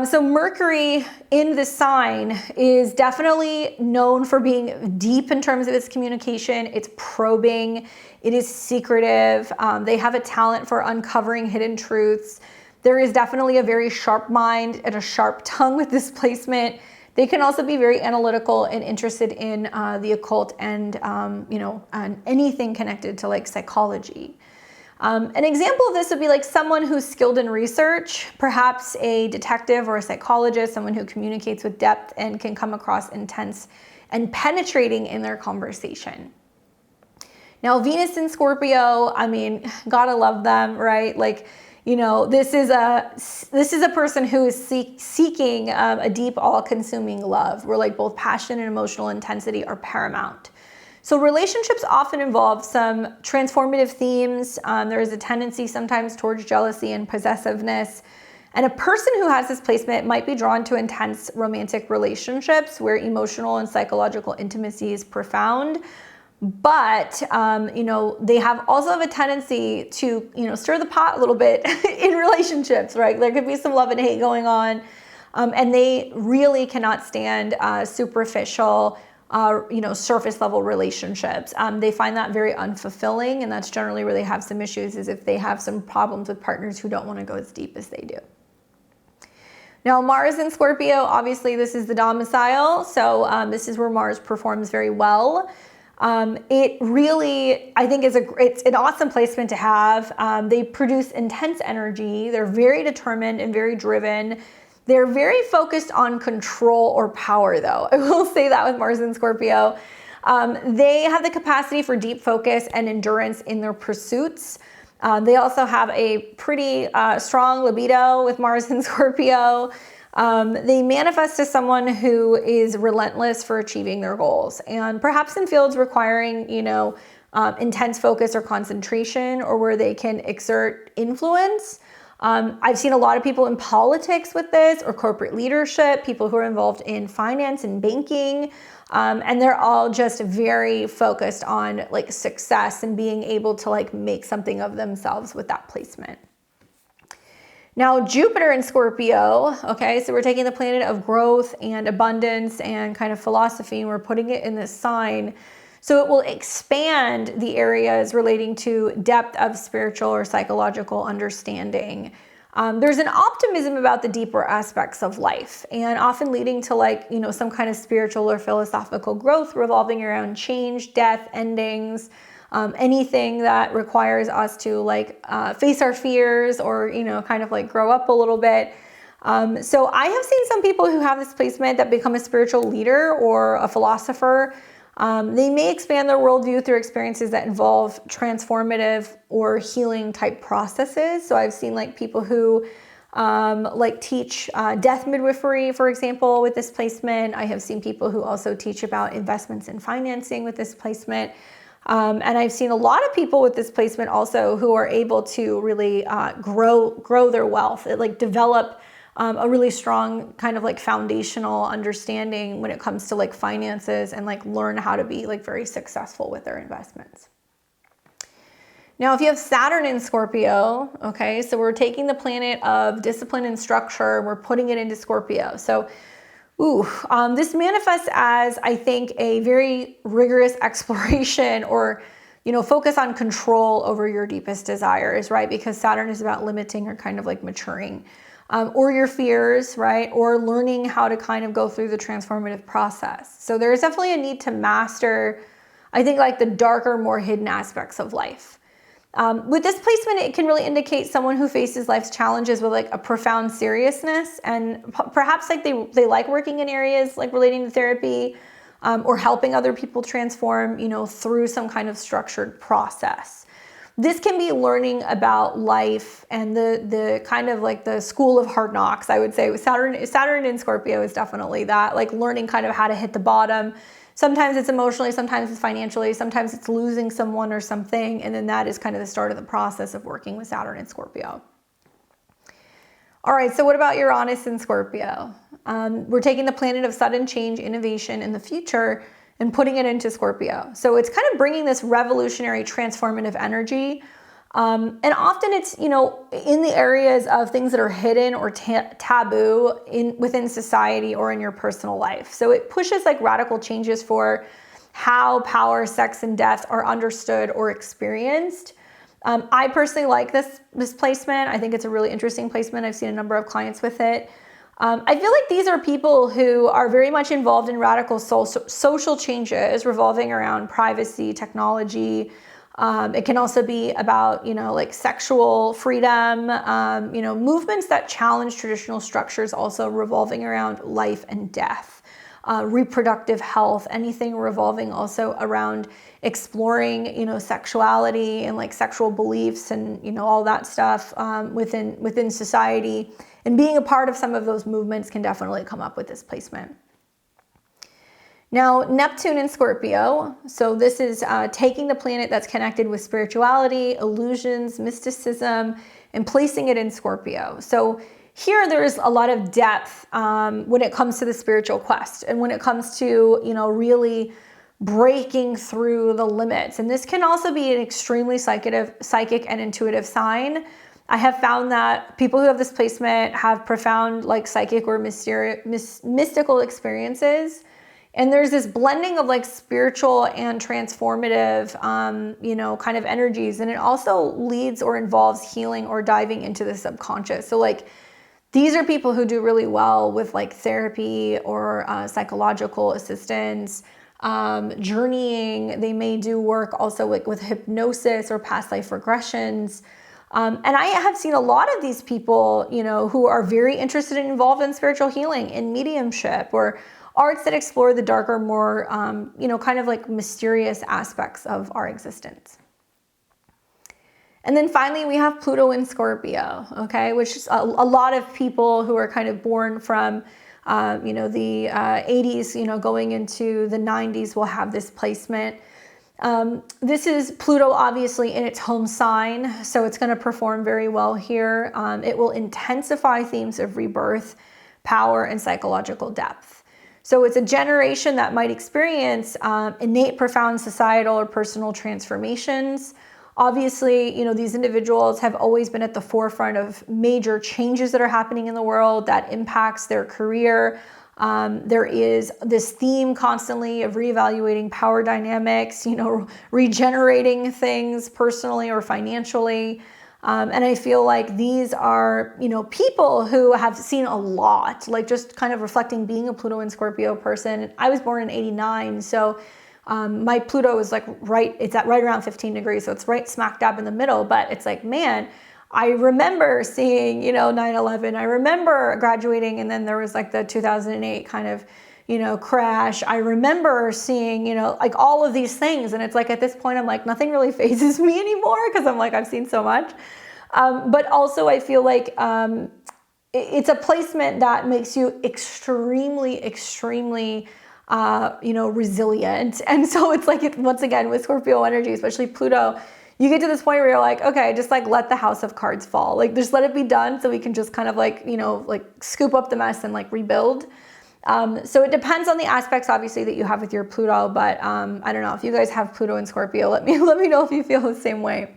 So Mercury in this sign is definitely known for being deep in terms of its communication. It's probing, it is secretive. They have a talent for uncovering hidden truths. There is definitely a very sharp mind and a sharp tongue with this placement. They can also be very analytical and interested in the occult and, anything connected to like psychology. An example of this would be like someone who's skilled in research, perhaps a detective or a psychologist, someone who communicates with depth and can come across intense and penetrating in their conversation. Now, Venus in Scorpio, gotta love them, right? Like, this is a person who is seeking a deep, all-consuming love, where like both passion and emotional intensity are paramount. So relationships often involve some transformative themes. There is a tendency sometimes towards jealousy and possessiveness. And a person who has this placement might be drawn to intense romantic relationships where emotional and psychological intimacy is profound. But, they also have a tendency to, stir the pot a little bit in relationships, right? There could be some love and hate going on. And they really cannot stand superficial, surface level relationships. They find that very unfulfilling. And that's generally where they have some issues, is if they have some problems with partners who don't want to go as deep as they do. Now, Mars in Scorpio, obviously this is the domicile. So this is where Mars performs very well. It really, I think, it's an awesome placement to have. They produce intense energy. They're very determined and very driven. They're very focused on control or power, though. I will say that with Mars in Scorpio. They have the capacity for deep focus and endurance in their pursuits. They also have a pretty strong libido with Mars in Scorpio. They manifest as someone who is relentless for achieving their goals, and perhaps in fields requiring, intense focus or concentration, or where they can exert influence. I've seen a lot of people in politics with this, or corporate leadership, people who are involved in finance and banking, and they're all just very focused on like success and being able to like make something of themselves with that placement. Now, Jupiter in Scorpio, okay, so we're taking the planet of growth and abundance and kind of philosophy, and we're putting it in this sign. So it will expand the areas relating to depth of spiritual or psychological understanding. There's an optimism about the deeper aspects of life, and often leading to like, some kind of spiritual or philosophical growth revolving around change, death, endings, anything that requires us to like face our fears or, kind of like grow up a little bit. So I have seen some people who have this placement that become a spiritual leader or a philosopher. They may expand their worldview through experiences that involve transformative or healing type processes. So I've seen like people who like teach death midwifery, for example, with this placement. I have seen people who also teach about investments in financing with this placement. And I've seen a lot of people with this placement also who are able to really grow their wealth, like develop a really strong kind of like foundational understanding when it comes to like finances and like learn how to be like very successful with their investments. Now, if you have Saturn in Scorpio, okay, so we're taking the planet of discipline and structure, we're putting it into Scorpio. So, this manifests as, I think, a very rigorous exploration or, focus on control over your deepest desires, right? Because Saturn is about limiting or kind of like maturing. Or your fears, right? Or learning how to kind of go through the transformative process. So there's definitely a need to master, I think, like the darker, more hidden aspects of life. With this placement, it can really indicate someone who faces life's challenges with like a profound seriousness, and perhaps like they like working in areas like relating to therapy or helping other people transform, through some kind of structured process. This can be learning about life and the kind of like the school of hard knocks, I would say. Saturn in Scorpio is definitely that, like learning kind of how to hit the bottom. Sometimes it's emotionally, sometimes it's financially, sometimes it's losing someone or something. And then that is kind of the start of the process of working with Saturn in Scorpio. All right, so what about Uranus in Scorpio? We're taking the planet of sudden change, innovation in the future, and putting it into Scorpio. So it's kind of bringing this revolutionary, transformative energy. And often it's, in the areas of things that are hidden or taboo within society or in your personal life. So it pushes like radical changes for how power, sex, and death are understood or experienced. I personally like this placement. I think it's a really interesting placement. I've seen a number of clients with it. I feel like these are people who are very much involved in radical social changes revolving around privacy, technology. It can also be about, like sexual freedom, movements that challenge traditional structures, also revolving around life and death, reproductive health, anything revolving also around exploring, sexuality and like sexual beliefs and, all that stuff within society. And being a part of some of those movements can definitely come up with this placement. Now, Neptune in Scorpio. So this is taking the planet that's connected with spirituality, illusions, mysticism, and placing it in Scorpio. So here there is a lot of depth when it comes to the spiritual quest and when it comes to, really breaking through the limits. And this can also be an extremely psychic and intuitive sign. I have found that people who have this placement have profound like psychic or mystical experiences. And there's this blending of like spiritual and transformative, kind of energies. And it also leads or involves healing or diving into the subconscious. So like these are people who do really well with like therapy or psychological assistance, journeying. They may do work also like with hypnosis or past life regressions. And I have seen a lot of these people, who are very interested and involved in spiritual healing, in mediumship, or arts that explore the darker, more, kind of like mysterious aspects of our existence. And then finally, we have Pluto in Scorpio, okay, which is a lot of people who are kind of born from, the 80s, going into the 90s will have this placement. This is Pluto obviously in its home sign, so it's going to perform very well here. It will intensify themes of rebirth, power, and psychological depth. So it's a generation that might experience innate, profound societal or personal transformations. Obviously, these individuals have always been at the forefront of major changes that are happening in the world that impacts their career. There is this theme constantly of reevaluating power dynamics, regenerating things personally or financially. And I feel like these are, people who have seen a lot, like just kind of reflecting being a Pluto and Scorpio person. I was born in 89, so my Pluto is like right around 15 degrees. So it's right smack dab in the middle, but it's like, man, I remember seeing, 9/11. I remember graduating, and then there was like the 2008 kind of, crash. I remember seeing, like all of these things. And it's like at this point, I'm like, nothing really phases me anymore because I'm like, I've seen so much. But also I feel like it's a placement that makes you extremely, extremely resilient. And so it's like, once again, with Scorpio energy, especially Pluto, you get to this point where you're like, okay, just like let the house of cards fall. Like just let it be done so we can just kind of like, like scoop up the mess and like rebuild. So it depends on the aspects, obviously, that you have with your Pluto, but I don't know if you guys have Pluto and Scorpio, let me know if you feel the same way.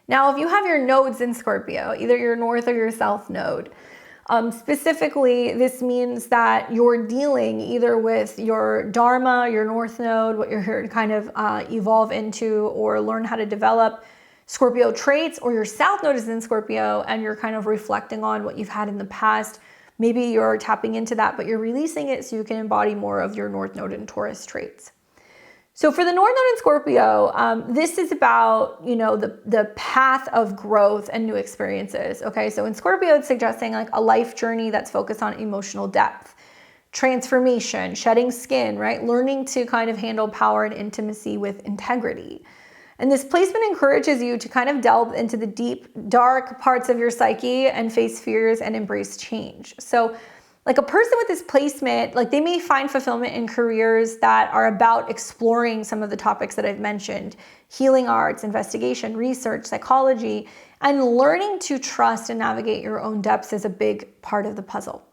Now, if you have your nodes in Scorpio, either your north or your south node, specifically, this means that you're dealing either with your Dharma, your north node, what you're here to kind of evolve into or learn how to develop, Scorpio traits, or your south node is in Scorpio and you're kind of reflecting on what you've had in the past. Maybe you're tapping into that, but you're releasing it so you can embody more of your north node and Taurus traits. So for the north node in Scorpio, this is about, the path of growth and new experiences. Okay, so in Scorpio, it's suggesting like a life journey that's focused on emotional depth, transformation, shedding skin, right? Learning to kind of handle power and intimacy with integrity. And this placement encourages you to kind of delve into the deep, dark parts of your psyche and face fears and embrace change. So like a person with this placement, like they may find fulfillment in careers that are about exploring some of the topics that I've mentioned: healing arts, investigation, research, psychology, and learning to trust and navigate your own depths is a big part of the puzzle.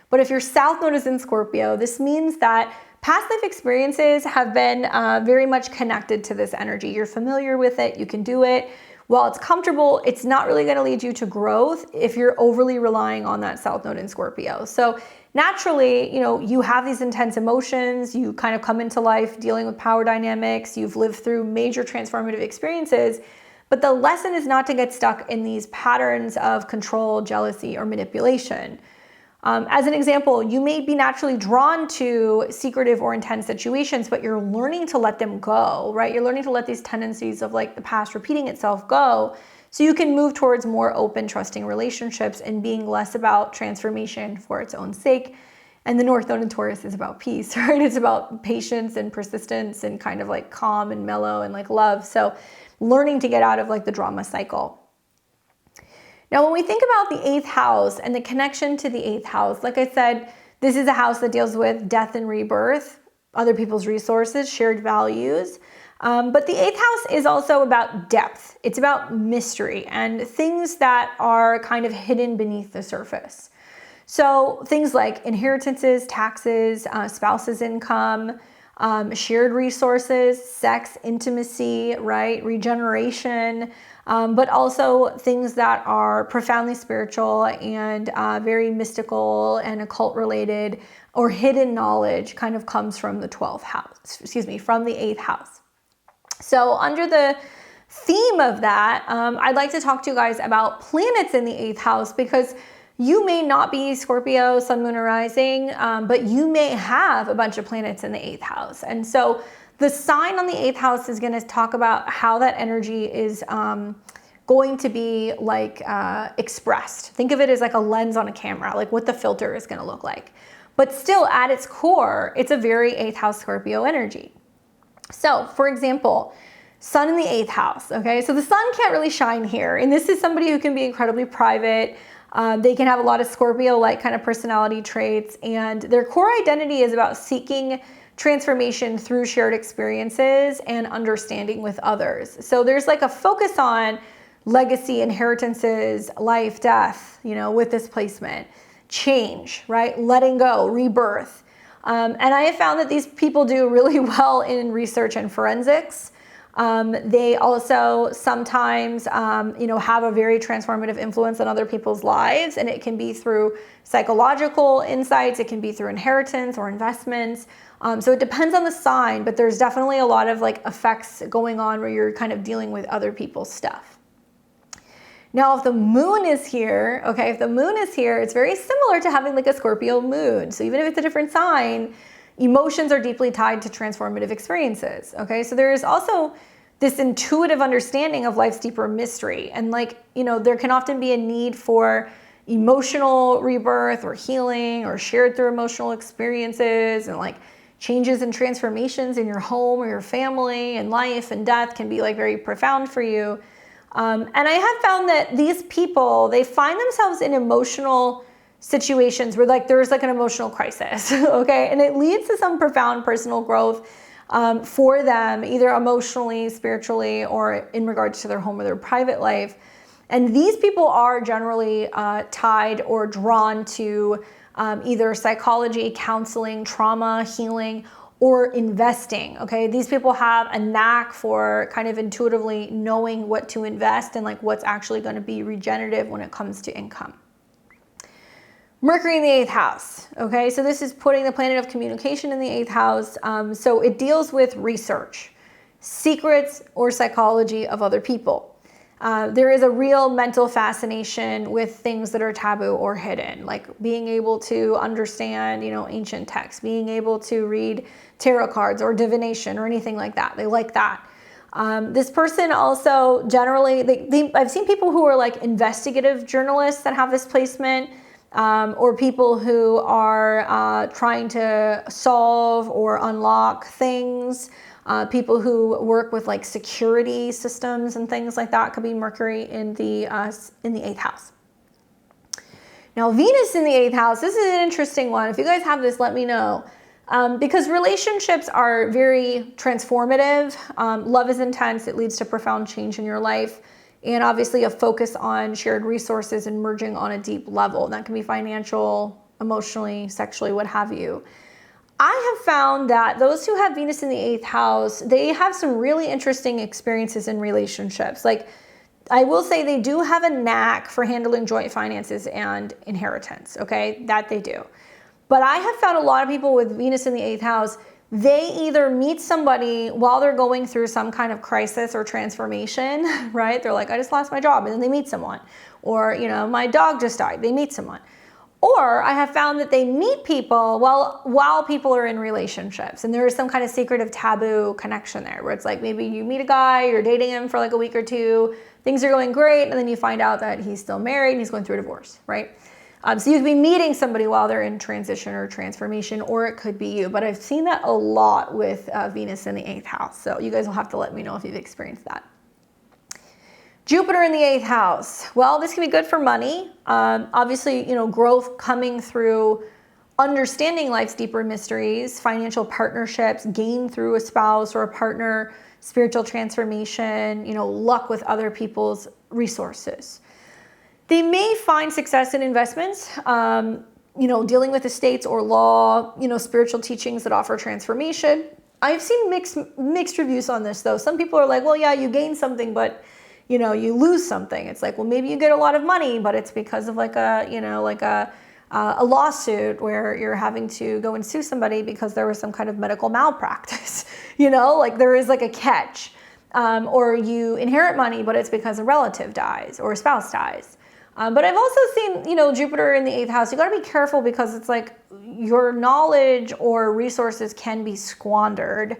But if your south node is in Scorpio, this means that past life experiences have been very much connected to this energy. You're familiar with it, you can do it. While it's comfortable, it's not really going to lead you to growth if you're overly relying on that south node in Scorpio. So naturally, you have these intense emotions, you kind of come into life dealing with power dynamics, you've lived through major transformative experiences, but the lesson is not to get stuck in these patterns of control, jealousy, or manipulation. As an example, you may be naturally drawn to secretive or intense situations, but you're learning to let them go, right? You're learning to let these tendencies of like the past repeating itself go so you can move towards more open, trusting relationships and being less about transformation for its own sake. And the north node in Taurus is about peace, right? It's about patience and persistence and kind of like calm and mellow and like love. So learning to get out of like the drama cycle. Now, when we think about the 8th house and the connection to the 8th house, like I said, this is a house that deals with death and rebirth, other people's resources, shared values. But the 8th house is also about depth. It's about mystery and things that are kind of hidden beneath the surface. So things like inheritances, taxes, spouse's income, shared resources, sex, intimacy, right? Regeneration, but also things that are profoundly spiritual and very mystical and occult related, or hidden knowledge kind of comes from the 12th house, from the 8th house. So under the theme of that, I'd like to talk to you guys about planets in the 8th house, because you may not be Scorpio, sun, moon, or rising, but you may have a bunch of planets in the 8th house. And so the sign on the 8th house is going to talk about how that energy is going to be like expressed. Think of it as like a lens on a camera, like what the filter is going to look like. But still, at its core, it's a very 8th house Scorpio energy. So, for example, sun in the 8th house, okay? So the sun can't really shine here. And this is somebody who can be incredibly private. They can have a lot of Scorpio-like kind of personality traits, and their core identity is about seeking transformation through shared experiences and understanding with others. So there's like a focus on legacy, inheritances, life, death, with this placement, change, right? Letting go, rebirth. And I have found that these people do really well in research and forensics. They also sometimes, have a very transformative influence on other people's lives, and it can be through psychological insights, it can be through inheritance or investments. So it depends on the sign, but there's definitely a lot of like effects going on where you're kind of dealing with other people's stuff. Now, if the moon is here, it's very similar to having like a Scorpio moon. So even if it's a different sign, emotions are deeply tied to transformative experiences, okay? So there is also this intuitive understanding of life's deeper mystery. And like, you know, there can often be a need for emotional rebirth or healing or shared through emotional experiences, and like changes and transformations in your home or your family, and life and death can be like very profound for you. And I have found that these people, they find themselves in emotional situations where like there's like an emotional crisis, okay? And it leads to some profound personal growth for them, either emotionally, spiritually, or in regards to their home or their private life. And these people are generally tied or drawn to either psychology, counseling, trauma, healing, or investing, okay? These people have a knack for kind of intuitively knowing what to invest and like what's actually going to be regenerative when it comes to income. Mercury in the 8th house, okay? So this is putting the planet of communication in the 8th house. So it deals with research, secrets, or psychology of other people. There is a real mental fascination with things that are taboo or hidden, like being able to understand, you know, ancient texts, being able to read tarot cards or divination or anything like that. They like that. This person also generally, I've seen people who are like investigative journalists that have this placement, or people who are trying to solve or unlock things. People who work with like security systems and things like that could be Mercury in the 8th house. Now Venus in the 8th house, this is an interesting one. If you guys have this, let me know. Because relationships are very transformative. Love is intense. It leads to profound change in your life. And obviously a focus on shared resources and merging on a deep level. That can be financial, emotionally, sexually, what have you. I have found that those who have Venus in the 8th house, they have some really interesting experiences in relationships. Like, I will say they do have a knack for handling joint finances and inheritance, okay? That they do. But I have found a lot of people with Venus in the 8th house, they either meet somebody while they're going through some kind of crisis or transformation, right? They're like, I just lost my job, and then they meet someone. Or, you know, my dog just died, they meet someone. Or I have found that they meet people while people are in relationships, and there is some kind of secretive taboo connection there, where it's like maybe you meet a guy, you're dating him for like a week or two, things are going great, and then you find out that he's still married and he's going through a divorce, right? So you could be meeting somebody while they're in transition or transformation, or it could be you. But I've seen that a lot with Venus in the 8th house. So you guys will have to let me know if you've experienced that. Jupiter in the 8th house. Well, this can be good for money. Obviously, you know, growth coming through understanding life's deeper mysteries, financial partnerships, gain through a spouse or a partner, spiritual transformation, you know, luck with other people's resources. They may find success in investments, you know, dealing with estates or law, you know, spiritual teachings that offer transformation. I've seen mixed reviews on this though. Some people are like, well, yeah, you gain something, but you know, you lose something. It's like, well, maybe you get a lot of money, but it's because of like a, you know, like a lawsuit where you're having to go and sue somebody because there was some kind of medical malpractice, you know, like there is like a catch. Or you inherit money, but it's because a relative dies or a spouse dies. But I've also seen, you know, Jupiter in the 8th house, you got to be careful because it's like your knowledge or resources can be squandered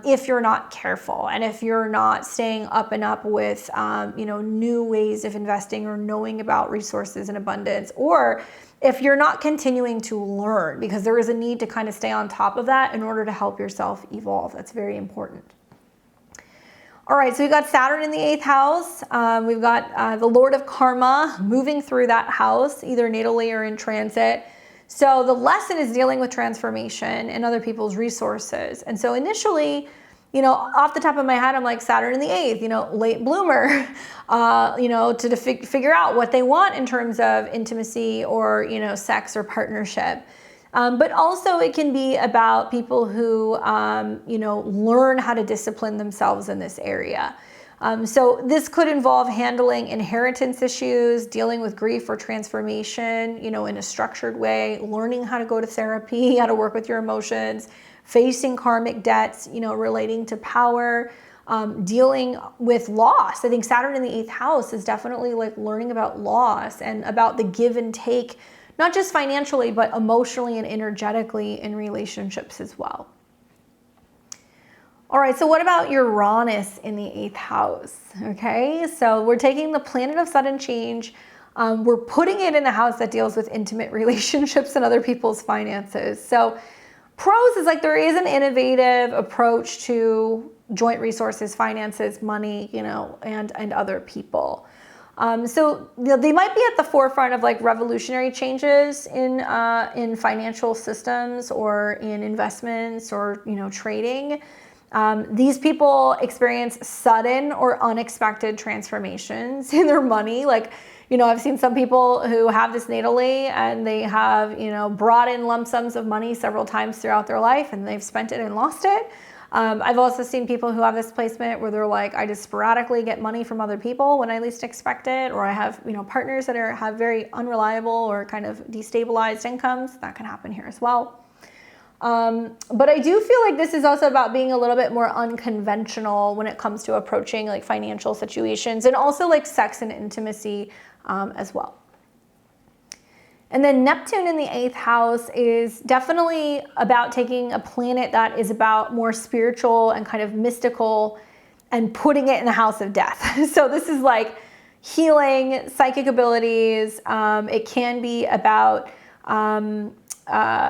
if you're not careful, and if you're not staying up and up with, you know, new ways of investing or knowing about resources and abundance, or if you're not continuing to learn, because there is a need to kind of stay on top of that in order to help yourself evolve. That's very important. All right, so we've got Saturn in the 8th house. We've got the Lord of Karma moving through that house, either natally or in transit. So the lesson is dealing with transformation and other people's resources. And so initially, you know, off the top of my head, I'm like Saturn in the 8th, you know, late bloomer, you know, to figure out what they want in terms of intimacy or, you know, sex or partnership. But also it can be about people who, you know, learn how to discipline themselves in this area. So this could involve handling inheritance issues, dealing with grief or transformation, you know, in a structured way, learning how to go to therapy, how to work with your emotions, facing karmic debts, you know, relating to power, dealing with loss. I think Saturn in the 8th house is definitely like learning about loss and about the give and take, not just financially, but emotionally and energetically in relationships as well. All right, so what about Uranus in the 8th house? Okay, so we're taking the planet of sudden change, we're putting it in the house that deals with intimate relationships and other people's finances. So pros is like there is an innovative approach to joint resources, finances, money, you know, and other people. So you know, they might be at the forefront of like revolutionary changes in financial systems or in investments or, you know, trading. These people experience sudden or unexpected transformations in their money. Like, you know, I've seen some people who have this natally and they have, you know, brought in lump sums of money several times throughout their life and they've spent it and lost it. I've also seen people who have this placement where they're like, I just sporadically get money from other people when I least expect it, or I have, you know, partners that have very unreliable or kind of destabilized incomes. That can happen here as well. But I do feel like this is also about being a little bit more unconventional when it comes to approaching like financial situations and also like sex and intimacy as well. And then Neptune in the 8th house is definitely about taking a planet that is about more spiritual and kind of mystical and putting it in the house of death. So this is like healing, psychic abilities. It can be about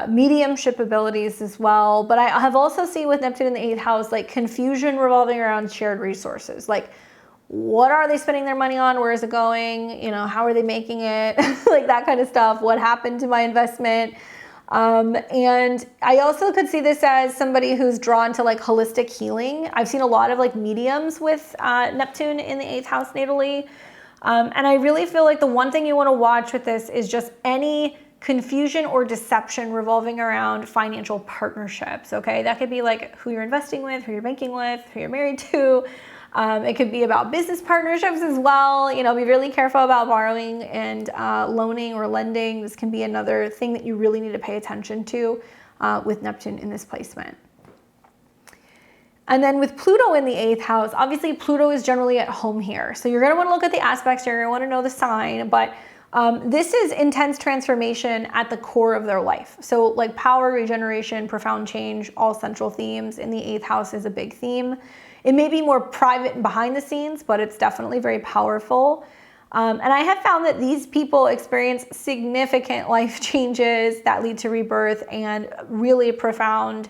mediumship abilities as well. But I have also seen with Neptune in the 8th house, like confusion revolving around shared resources. Like, what are they spending their money on? Where is it going? You know, how are they making it? Like that kind of stuff. What happened to my investment? And I also could see this as somebody who's drawn to like holistic healing. I've seen a lot of like mediums with Neptune in the 8th house natally. And I really feel like the one thing you want to watch with this is just any confusion or deception revolving around financial partnerships, okay? That could be like who you're investing with, who you're banking with, who you're married to. It could be about business partnerships as well. You know, be really careful about borrowing and loaning or lending. This can be another thing that you really need to pay attention to with Neptune in this placement. And then with Pluto in the 8th house, obviously Pluto is generally at home here. So you're going to want to look at the aspects, you're going to want to know the sign, but this is intense transformation at the core of their life. So like power, regeneration, profound change, all central themes in the 8th house is a big theme. It may be more private and behind the scenes, but it's definitely very powerful. And I have found that these people experience significant life changes that lead to rebirth and really profound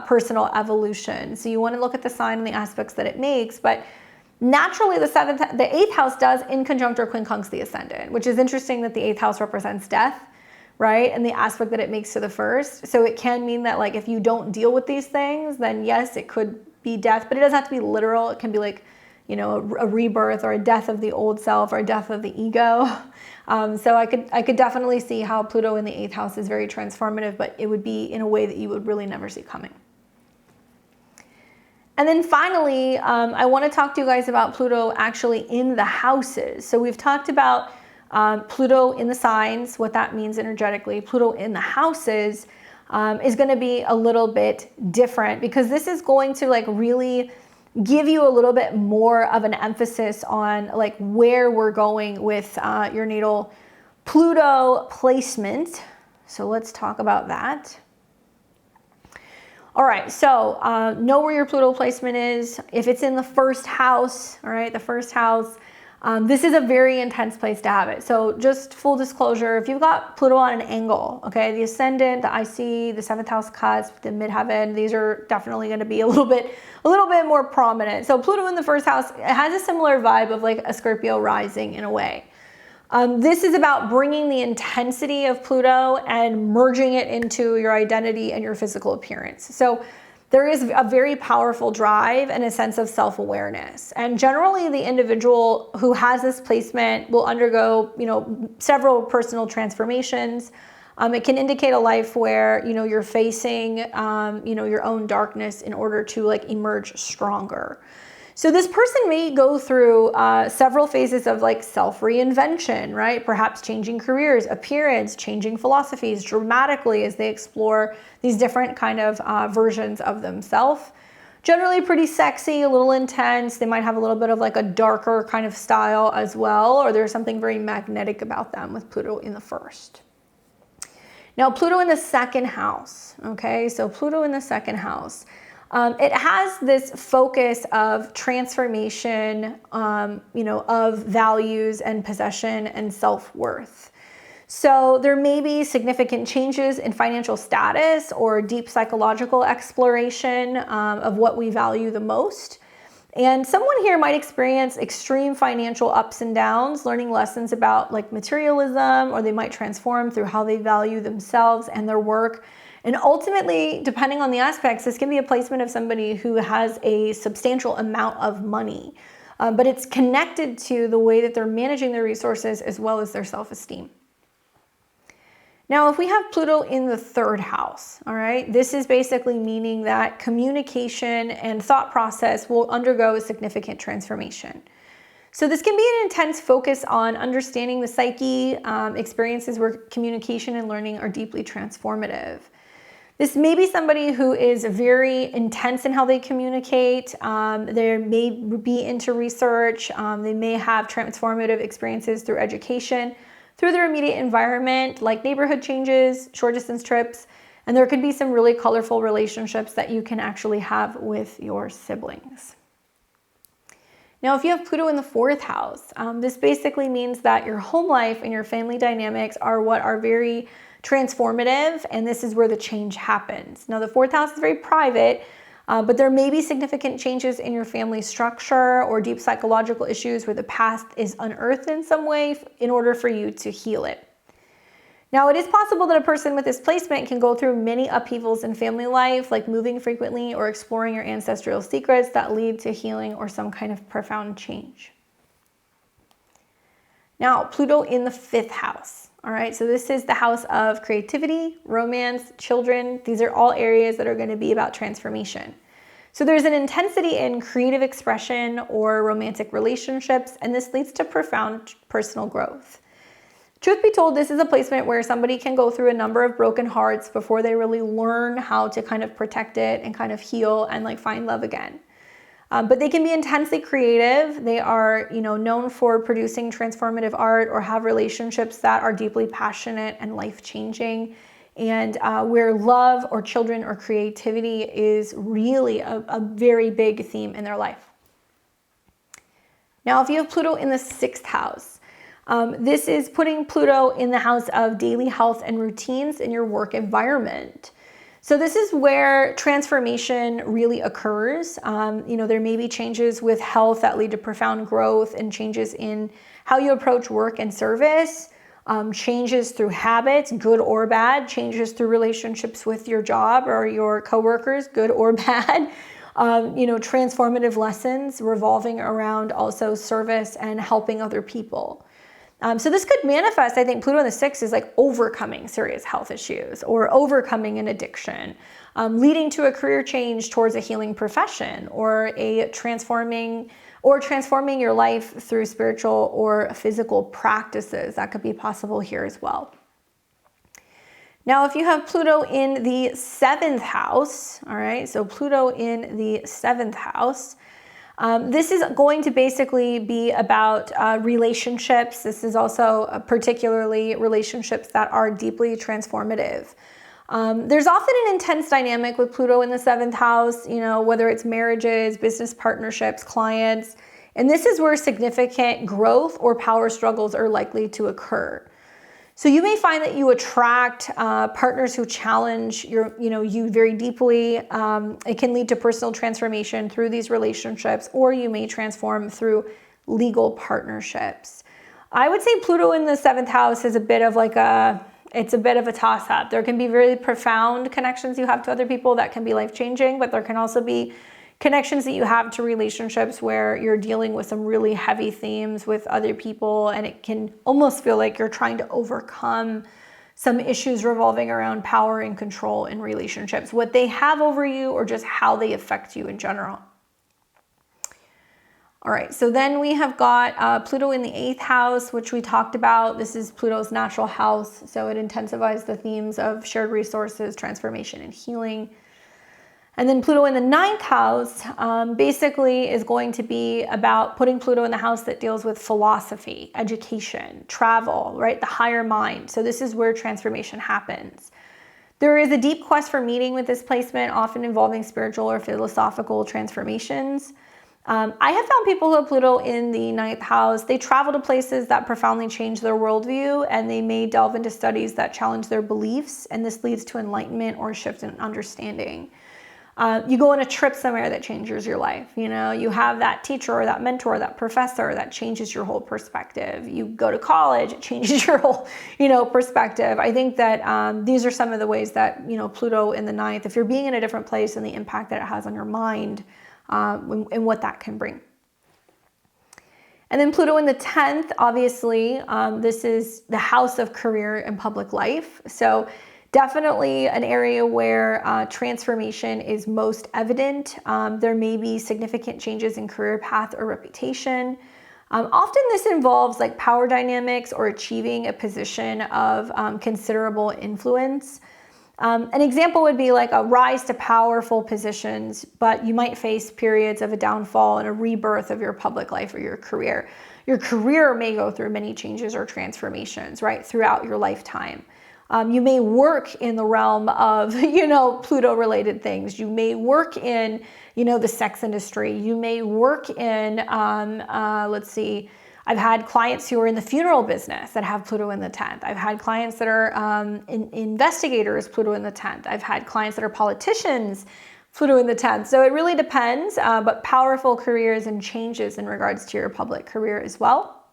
personal evolution. So you want to look at the sign and the aspects that it makes, but naturally the 8th house does in conjunct or quincunx the ascendant, which is interesting that the 8th house represents death, right? And the aspect that it makes to the first. So it can mean that like if you don't deal with these things, then yes, it could be death, but it doesn't have to be literal. It can be like, you know, a rebirth or a death of the old self or a death of the ego. So I could definitely see how Pluto in the 8th house is very transformative, but it would be in a way that you would really never see coming. And then finally, I want to talk to you guys about Pluto actually in the houses. So we've talked about Pluto in the signs, what that means energetically. Pluto in the houses is going to be a little bit different because this is going to like really give you a little bit more of an emphasis on like where we're going with your natal Pluto placement. So let's talk about that. All right, so know where your Pluto placement is. If it's in the first house, all right, the first house, this is a very intense place to have it. So just full disclosure, if you've got Pluto on an angle, okay, the ascendant, the IC, the 7th house cusp, the midheaven, these are definitely going to be a little bit more prominent. So Pluto in the first house, it has a similar vibe of like a Scorpio rising in a way. This is about bringing the intensity of Pluto and merging it into your identity and your physical appearance. So there is a very powerful drive and a sense of self-awareness. And generally the individual who has this placement will undergo, you know, several personal transformations. It can indicate a life where, you know, you're facing, you know, your own darkness in order to like emerge stronger. So this person may go through several phases of like self-reinvention, right? Perhaps changing careers, appearance, changing philosophies dramatically as they explore these different kind of versions of themselves. Generally pretty sexy, a little intense. They might have a little bit of like a darker kind of style as well, or there's something very magnetic about them with Pluto in the first. Now Pluto in the second house, okay? So Pluto in the second house. it has this focus of transformation, of values and possession and self-worth. So there may be significant changes in financial status or deep psychological exploration of what we value the most. And someone here might experience extreme financial ups and downs, learning lessons about like materialism, or they might transform through how they value themselves and their work. And ultimately, depending on the aspects, this can be a placement of somebody who has a substantial amount of money, but it's connected to the way that they're managing their resources as well as their self-esteem. Now, if we have Pluto in the third house, all right, this is basically meaning that communication and thought process will undergo a significant transformation. So this can be an intense focus on understanding the psyche, experiences where communication and learning are deeply transformative. This may be somebody who is very intense in how they communicate. They may be into research. They may have transformative experiences through education, through their immediate environment, like neighborhood changes, short distance trips, and there could be some really colorful relationships that you can actually have with your siblings. Now, if you have Pluto in the fourth house, this basically means that your home life and your family dynamics are what are very transformative, and this is where the change happens. Now, the fourth house is very private, but there may be significant changes in your family structure or deep psychological issues where the past is unearthed in some way in order for you to heal it. Now, it is possible that a person with this placement can go through many upheavals in family life, like moving frequently or exploring your ancestral secrets that lead to healing or some kind of profound change. Now, Pluto in the fifth house. All right, so this is the house of creativity, romance, children. These are all areas that are going to be about transformation. So there's an intensity in creative expression or romantic relationships, and this leads to profound personal growth. Truth be told, this is a placement where somebody can go through a number of broken hearts before they really learn how to kind of protect it and kind of heal and like find love again. But they can be intensely creative. They are, known for producing transformative art or have relationships that are deeply passionate and life-changing, and where love or children or creativity is really a very big theme in their life. Now, if you have Pluto in the sixth house, this is putting Pluto in the house of daily health and routines in your work environment. So this is where transformation really occurs. There may be changes with health that lead to profound growth and changes in how you approach work and service, changes through habits, good or bad, changes through relationships with your job or your coworkers, good or bad, transformative lessons revolving around also service and helping other people. So this could manifest, I think Pluto in the sixth is like overcoming serious health issues or overcoming an addiction, leading to a career change towards a healing profession or transforming your life through spiritual or physical practices. That could be possible here as well. Now, if you have Pluto in the seventh house, all right, so Pluto in the seventh house, this is going to basically be about relationships. This is also particularly relationships that are deeply transformative. There's often an intense dynamic with Pluto in the seventh house, whether it's marriages, business partnerships, clients, and this is where significant growth or power struggles are likely to occur. So you may find that you attract partners who challenge you very deeply. It can lead to personal transformation through these relationships, or you may transform through legal partnerships. I would say Pluto in the seventh house is a bit of it's a bit of a toss-up. There can be very profound connections you have to other people that can be life-changing, but there can also be connections that you have to relationships where you're dealing with some really heavy themes with other people, and it can almost feel like you're trying to overcome some issues revolving around power and control in relationships, what they have over you or just how they affect you in general. All right, so then we have got Pluto in the eighth house, which we talked about. This is Pluto's natural house, so it intensifies the themes of shared resources, transformation, and healing. And then Pluto in the ninth house basically is going to be about putting Pluto in the house that deals with philosophy, education, travel, right? The higher mind. So this is where transformation happens. There is a deep quest for meaning with this placement, often involving spiritual or philosophical transformations. I have found people who have Pluto in the 9th house, they travel to places that profoundly change their worldview, and they may delve into studies that challenge their beliefs, and this leads to enlightenment or a shift in understanding. You go on a trip somewhere that changes your life. You know, you have that teacher or that mentor, that professor that changes your whole perspective. You go to college, it changes your whole, perspective. I think that these are some of the ways that, Pluto in the 9th, if you're being in a different place, and the impact that it has on your mind, and what that can bring. And then Pluto in the 10th, obviously, this is the house of career and public life. So definitely an area where transformation is most evident. There may be significant changes in career path or reputation. Often this involves like power dynamics or achieving a position of considerable influence. An example would be like a rise to powerful positions, but you might face periods of a downfall and a rebirth of your public life or your career. Your career may go through many changes or transformations, right, throughout your lifetime. You may work in the realm of, Pluto-related things. You may work in, the sex industry. You may work in, I've had clients who are in the funeral business that have Pluto in the 10th. I've had clients that are investigators, Pluto in the 10th. I've had clients that are politicians, Pluto in the 10th. So it really depends, but powerful careers and changes in regards to your public career as well.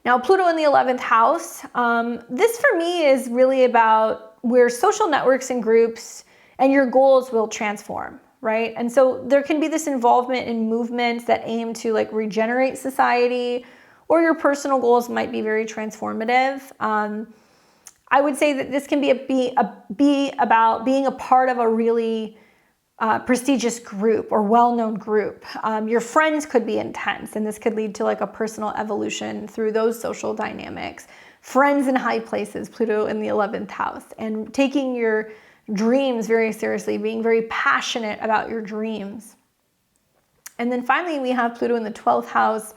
Now, Pluto in the 11th house, this for me is really about where social networks and groups and your goals will transform, right? And so there can be this involvement in movements that aim to like regenerate society, or your personal goals might be very transformative. I would say that this can be about being a part of a really prestigious group or well-known group. Your friends could be intense, and this could lead to like a personal evolution through those social dynamics. Friends in high places, Pluto in the 11th house, and taking your dreams very seriously, being very passionate about your dreams. And then finally, we have Pluto in the 12th house,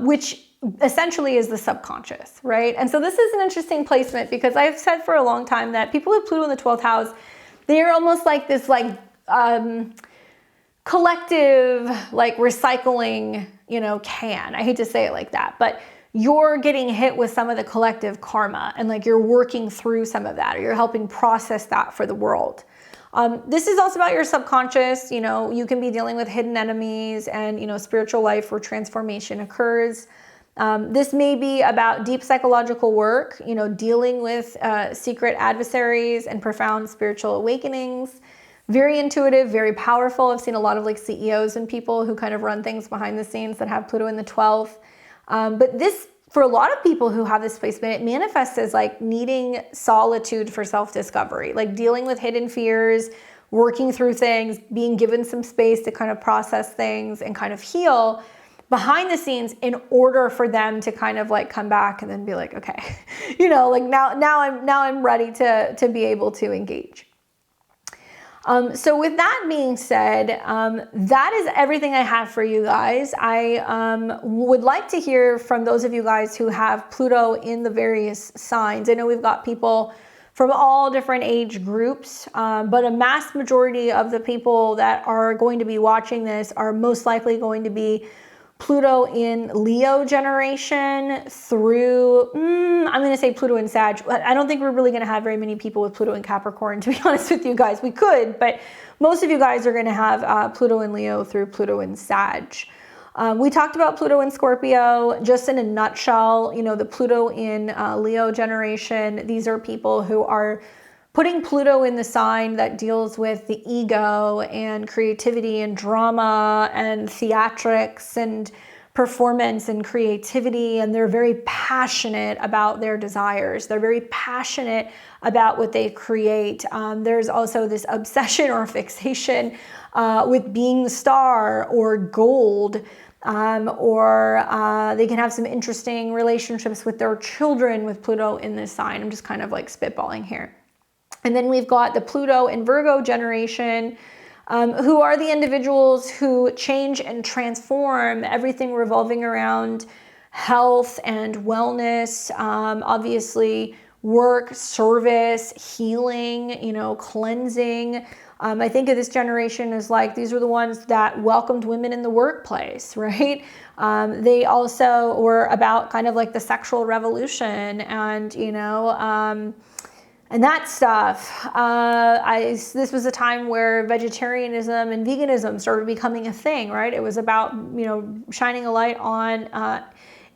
which essentially is the subconscious, right? And so this is an interesting placement because I've said for a long time that people with Pluto in the 12th house, they're almost like this collective recycling, can. I hate to say it like that, but you're getting hit with some of the collective karma, and you're working through some of that, or you're helping process that for the world. This is also about your subconscious. You can be dealing with hidden enemies and, spiritual life where transformation occurs. This may be about deep psychological work, dealing with secret adversaries and profound spiritual awakenings. Very intuitive, very powerful. I've seen a lot of CEOs and people who kind of run things behind the scenes that have Pluto in the 12th. But this, for a lot of people who have this placement, it manifests as needing solitude for self-discovery, dealing with hidden fears, working through things, being given some space to kind of process things and kind of heal behind the scenes in order for them to kind of come back and then be like, okay, now I'm ready to be able to engage. So with that being said, that is everything I have for you guys. I would like to hear from those of you guys who have Pluto in the various signs. I know we've got people from all different age groups, but a mass majority of the people that are going to be watching this are most likely going to be Pluto in Leo generation through, I'm going to say Pluto in Sag. I don't think we're really going to have very many people with Pluto in Capricorn, to be honest with you guys. We could, but most of you guys are going to have Pluto in Leo through Pluto in Sag. We talked about Pluto in Scorpio, just in a nutshell. The Pluto in Leo generation, these are people who are putting Pluto in the sign that deals with the ego and creativity and drama and theatrics and performance and creativity, and they're very passionate about their desires. They're very passionate about what they create. There's also this obsession or fixation with being the star or gold, or they can have some interesting relationships with their children with Pluto in this sign. I'm just kind of spitballing here. And then we've got the Pluto and Virgo generation, who are the individuals who change and transform, everything revolving around health and wellness, obviously work, service, healing, you know, cleansing. I think of this generation as like, these were the ones that welcomed women in the workplace, right? They also were about kind of like the sexual revolution and, you know, and that stuff. This was a time where vegetarianism and veganism started becoming a thing, right? It was about, you know, shining a light on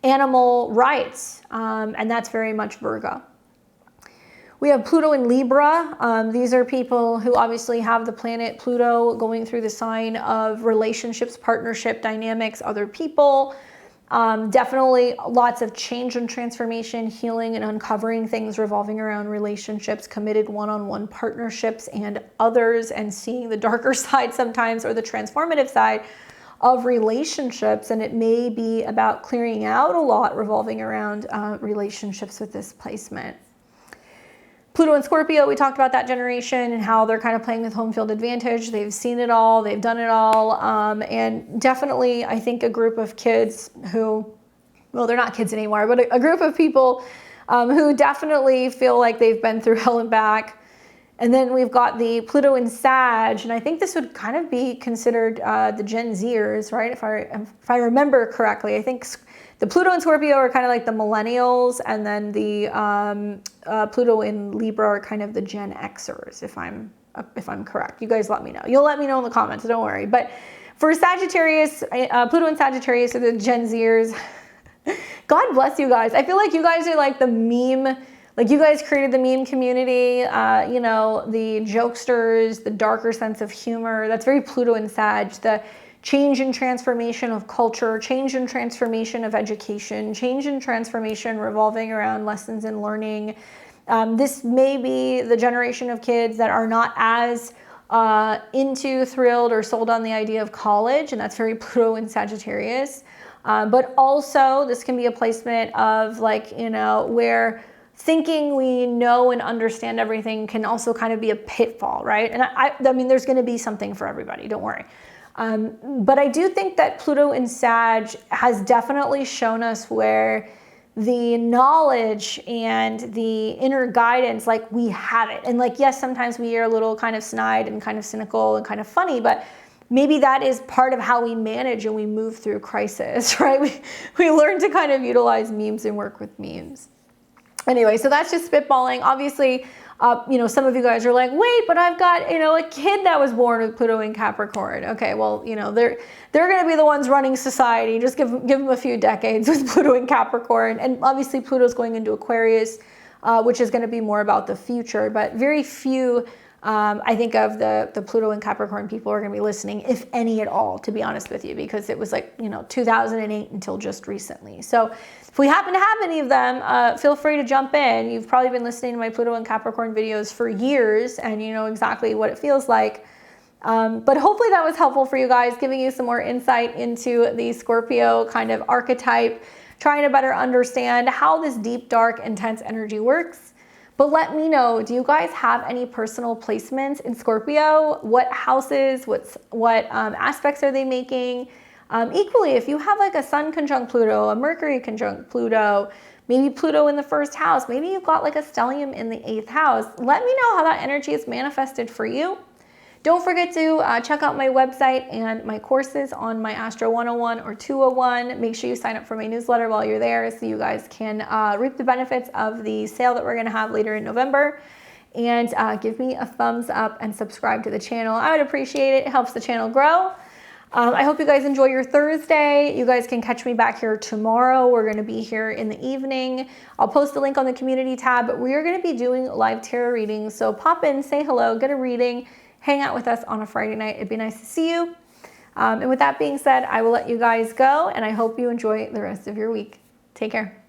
animal rights, and that's very much Virgo. We have Pluto in Libra. These are people who obviously have the planet Pluto going through the sign of relationships, partnership, dynamics, other people. Definitely lots of change and transformation, healing and uncovering things revolving around relationships, committed one-on-one partnerships and others, and seeing the darker side sometimes, or the transformative side of relationships. And it may be about clearing out a lot revolving around relationships with this placement. Pluto and Scorpio, we talked about that generation and how they're kind of playing with home field advantage. They've seen it all, they've done it all. And definitely, I think a group of kids who, well, they're not kids anymore, but a group of people who definitely feel like they've been through hell and back. And then we've got the Pluto in Sag, and I think this would kind of be considered the Gen Zers, right? If I remember correctly, I think the Pluto and Scorpio are kind of like the millennials, and then the Pluto in Libra are kind of the Gen Xers, if I'm correct. You guys let me know. You'll let me know in the comments, don't worry. But for Sagittarius, Pluto and Sagittarius are the Gen Zers. God bless you guys. I feel like you guys are like the meme. Like, you guys created the meme community, you know, the jokesters, the darker sense of humor. That's very Pluto and Sag. The change and transformation of culture, change and transformation of education, change and transformation revolving around lessons and learning. This may be the generation of kids that are not as into, thrilled, or sold on the idea of college, and that's very Pluto and Sagittarius. But also, this can be a placement of, like, you know, where thinking we know and understand everything can also kind of be a pitfall, right? And I mean, there's going to be something for everybody, don't worry. But I do think that Pluto in Sag has definitely shown us where the knowledge and the inner guidance, like, we have it. And like, yes, sometimes we are a little kind of snide and kind of cynical and kind of funny, but maybe that is part of how we manage and we move through crisis, right? We learn to kind of utilize memes and work with memes. Anyway, so that's just spitballing. Obviously, you know, some of you guys are like, wait, but I've got, you know, a kid that was born with Pluto in Capricorn. Okay, well, you know, they're going to be the ones running society. Just give them a few decades with Pluto in Capricorn. And obviously, Pluto's going into Aquarius, which is going to be more about the future. But very few, I think, of the Pluto and Capricorn people are going to be listening, if any at all, to be honest with you, because it was like, you know, 2008 until just recently. So if we happen to have any of them, feel free to jump in. You've probably been listening to my Pluto and Capricorn videos for years, and you know exactly what it feels like. But hopefully that was helpful for you guys, giving you some more insight into the Scorpio kind of archetype, trying to better understand how this deep, dark, intense energy works. But let me know, do you guys have any personal placements in Scorpio? What houses, what aspects are they making? Equally, if you have like a Sun conjunct Pluto, a Mercury conjunct Pluto, maybe Pluto in the first house, maybe you've got like a stellium in the 8th house, let me know how that energy is manifested for you. Don't forget to check out my website and my courses on my Astro 101 or 201. Make sure you sign up for my newsletter while you're there so you guys can reap the benefits of the sale that we're going to have later in November. And give me a thumbs up and subscribe to the channel. I would appreciate it. It helps the channel grow. I hope you guys enjoy your Thursday. You guys can catch me back here tomorrow. We're going to be here in the evening. I'll post a link on the community tab, but we are going to be doing live tarot readings. So pop in, say hello, get a reading, hang out with us on a Friday night. It'd be nice to see you. And with that being said, I will let you guys go, and I hope you enjoy the rest of your week. Take care.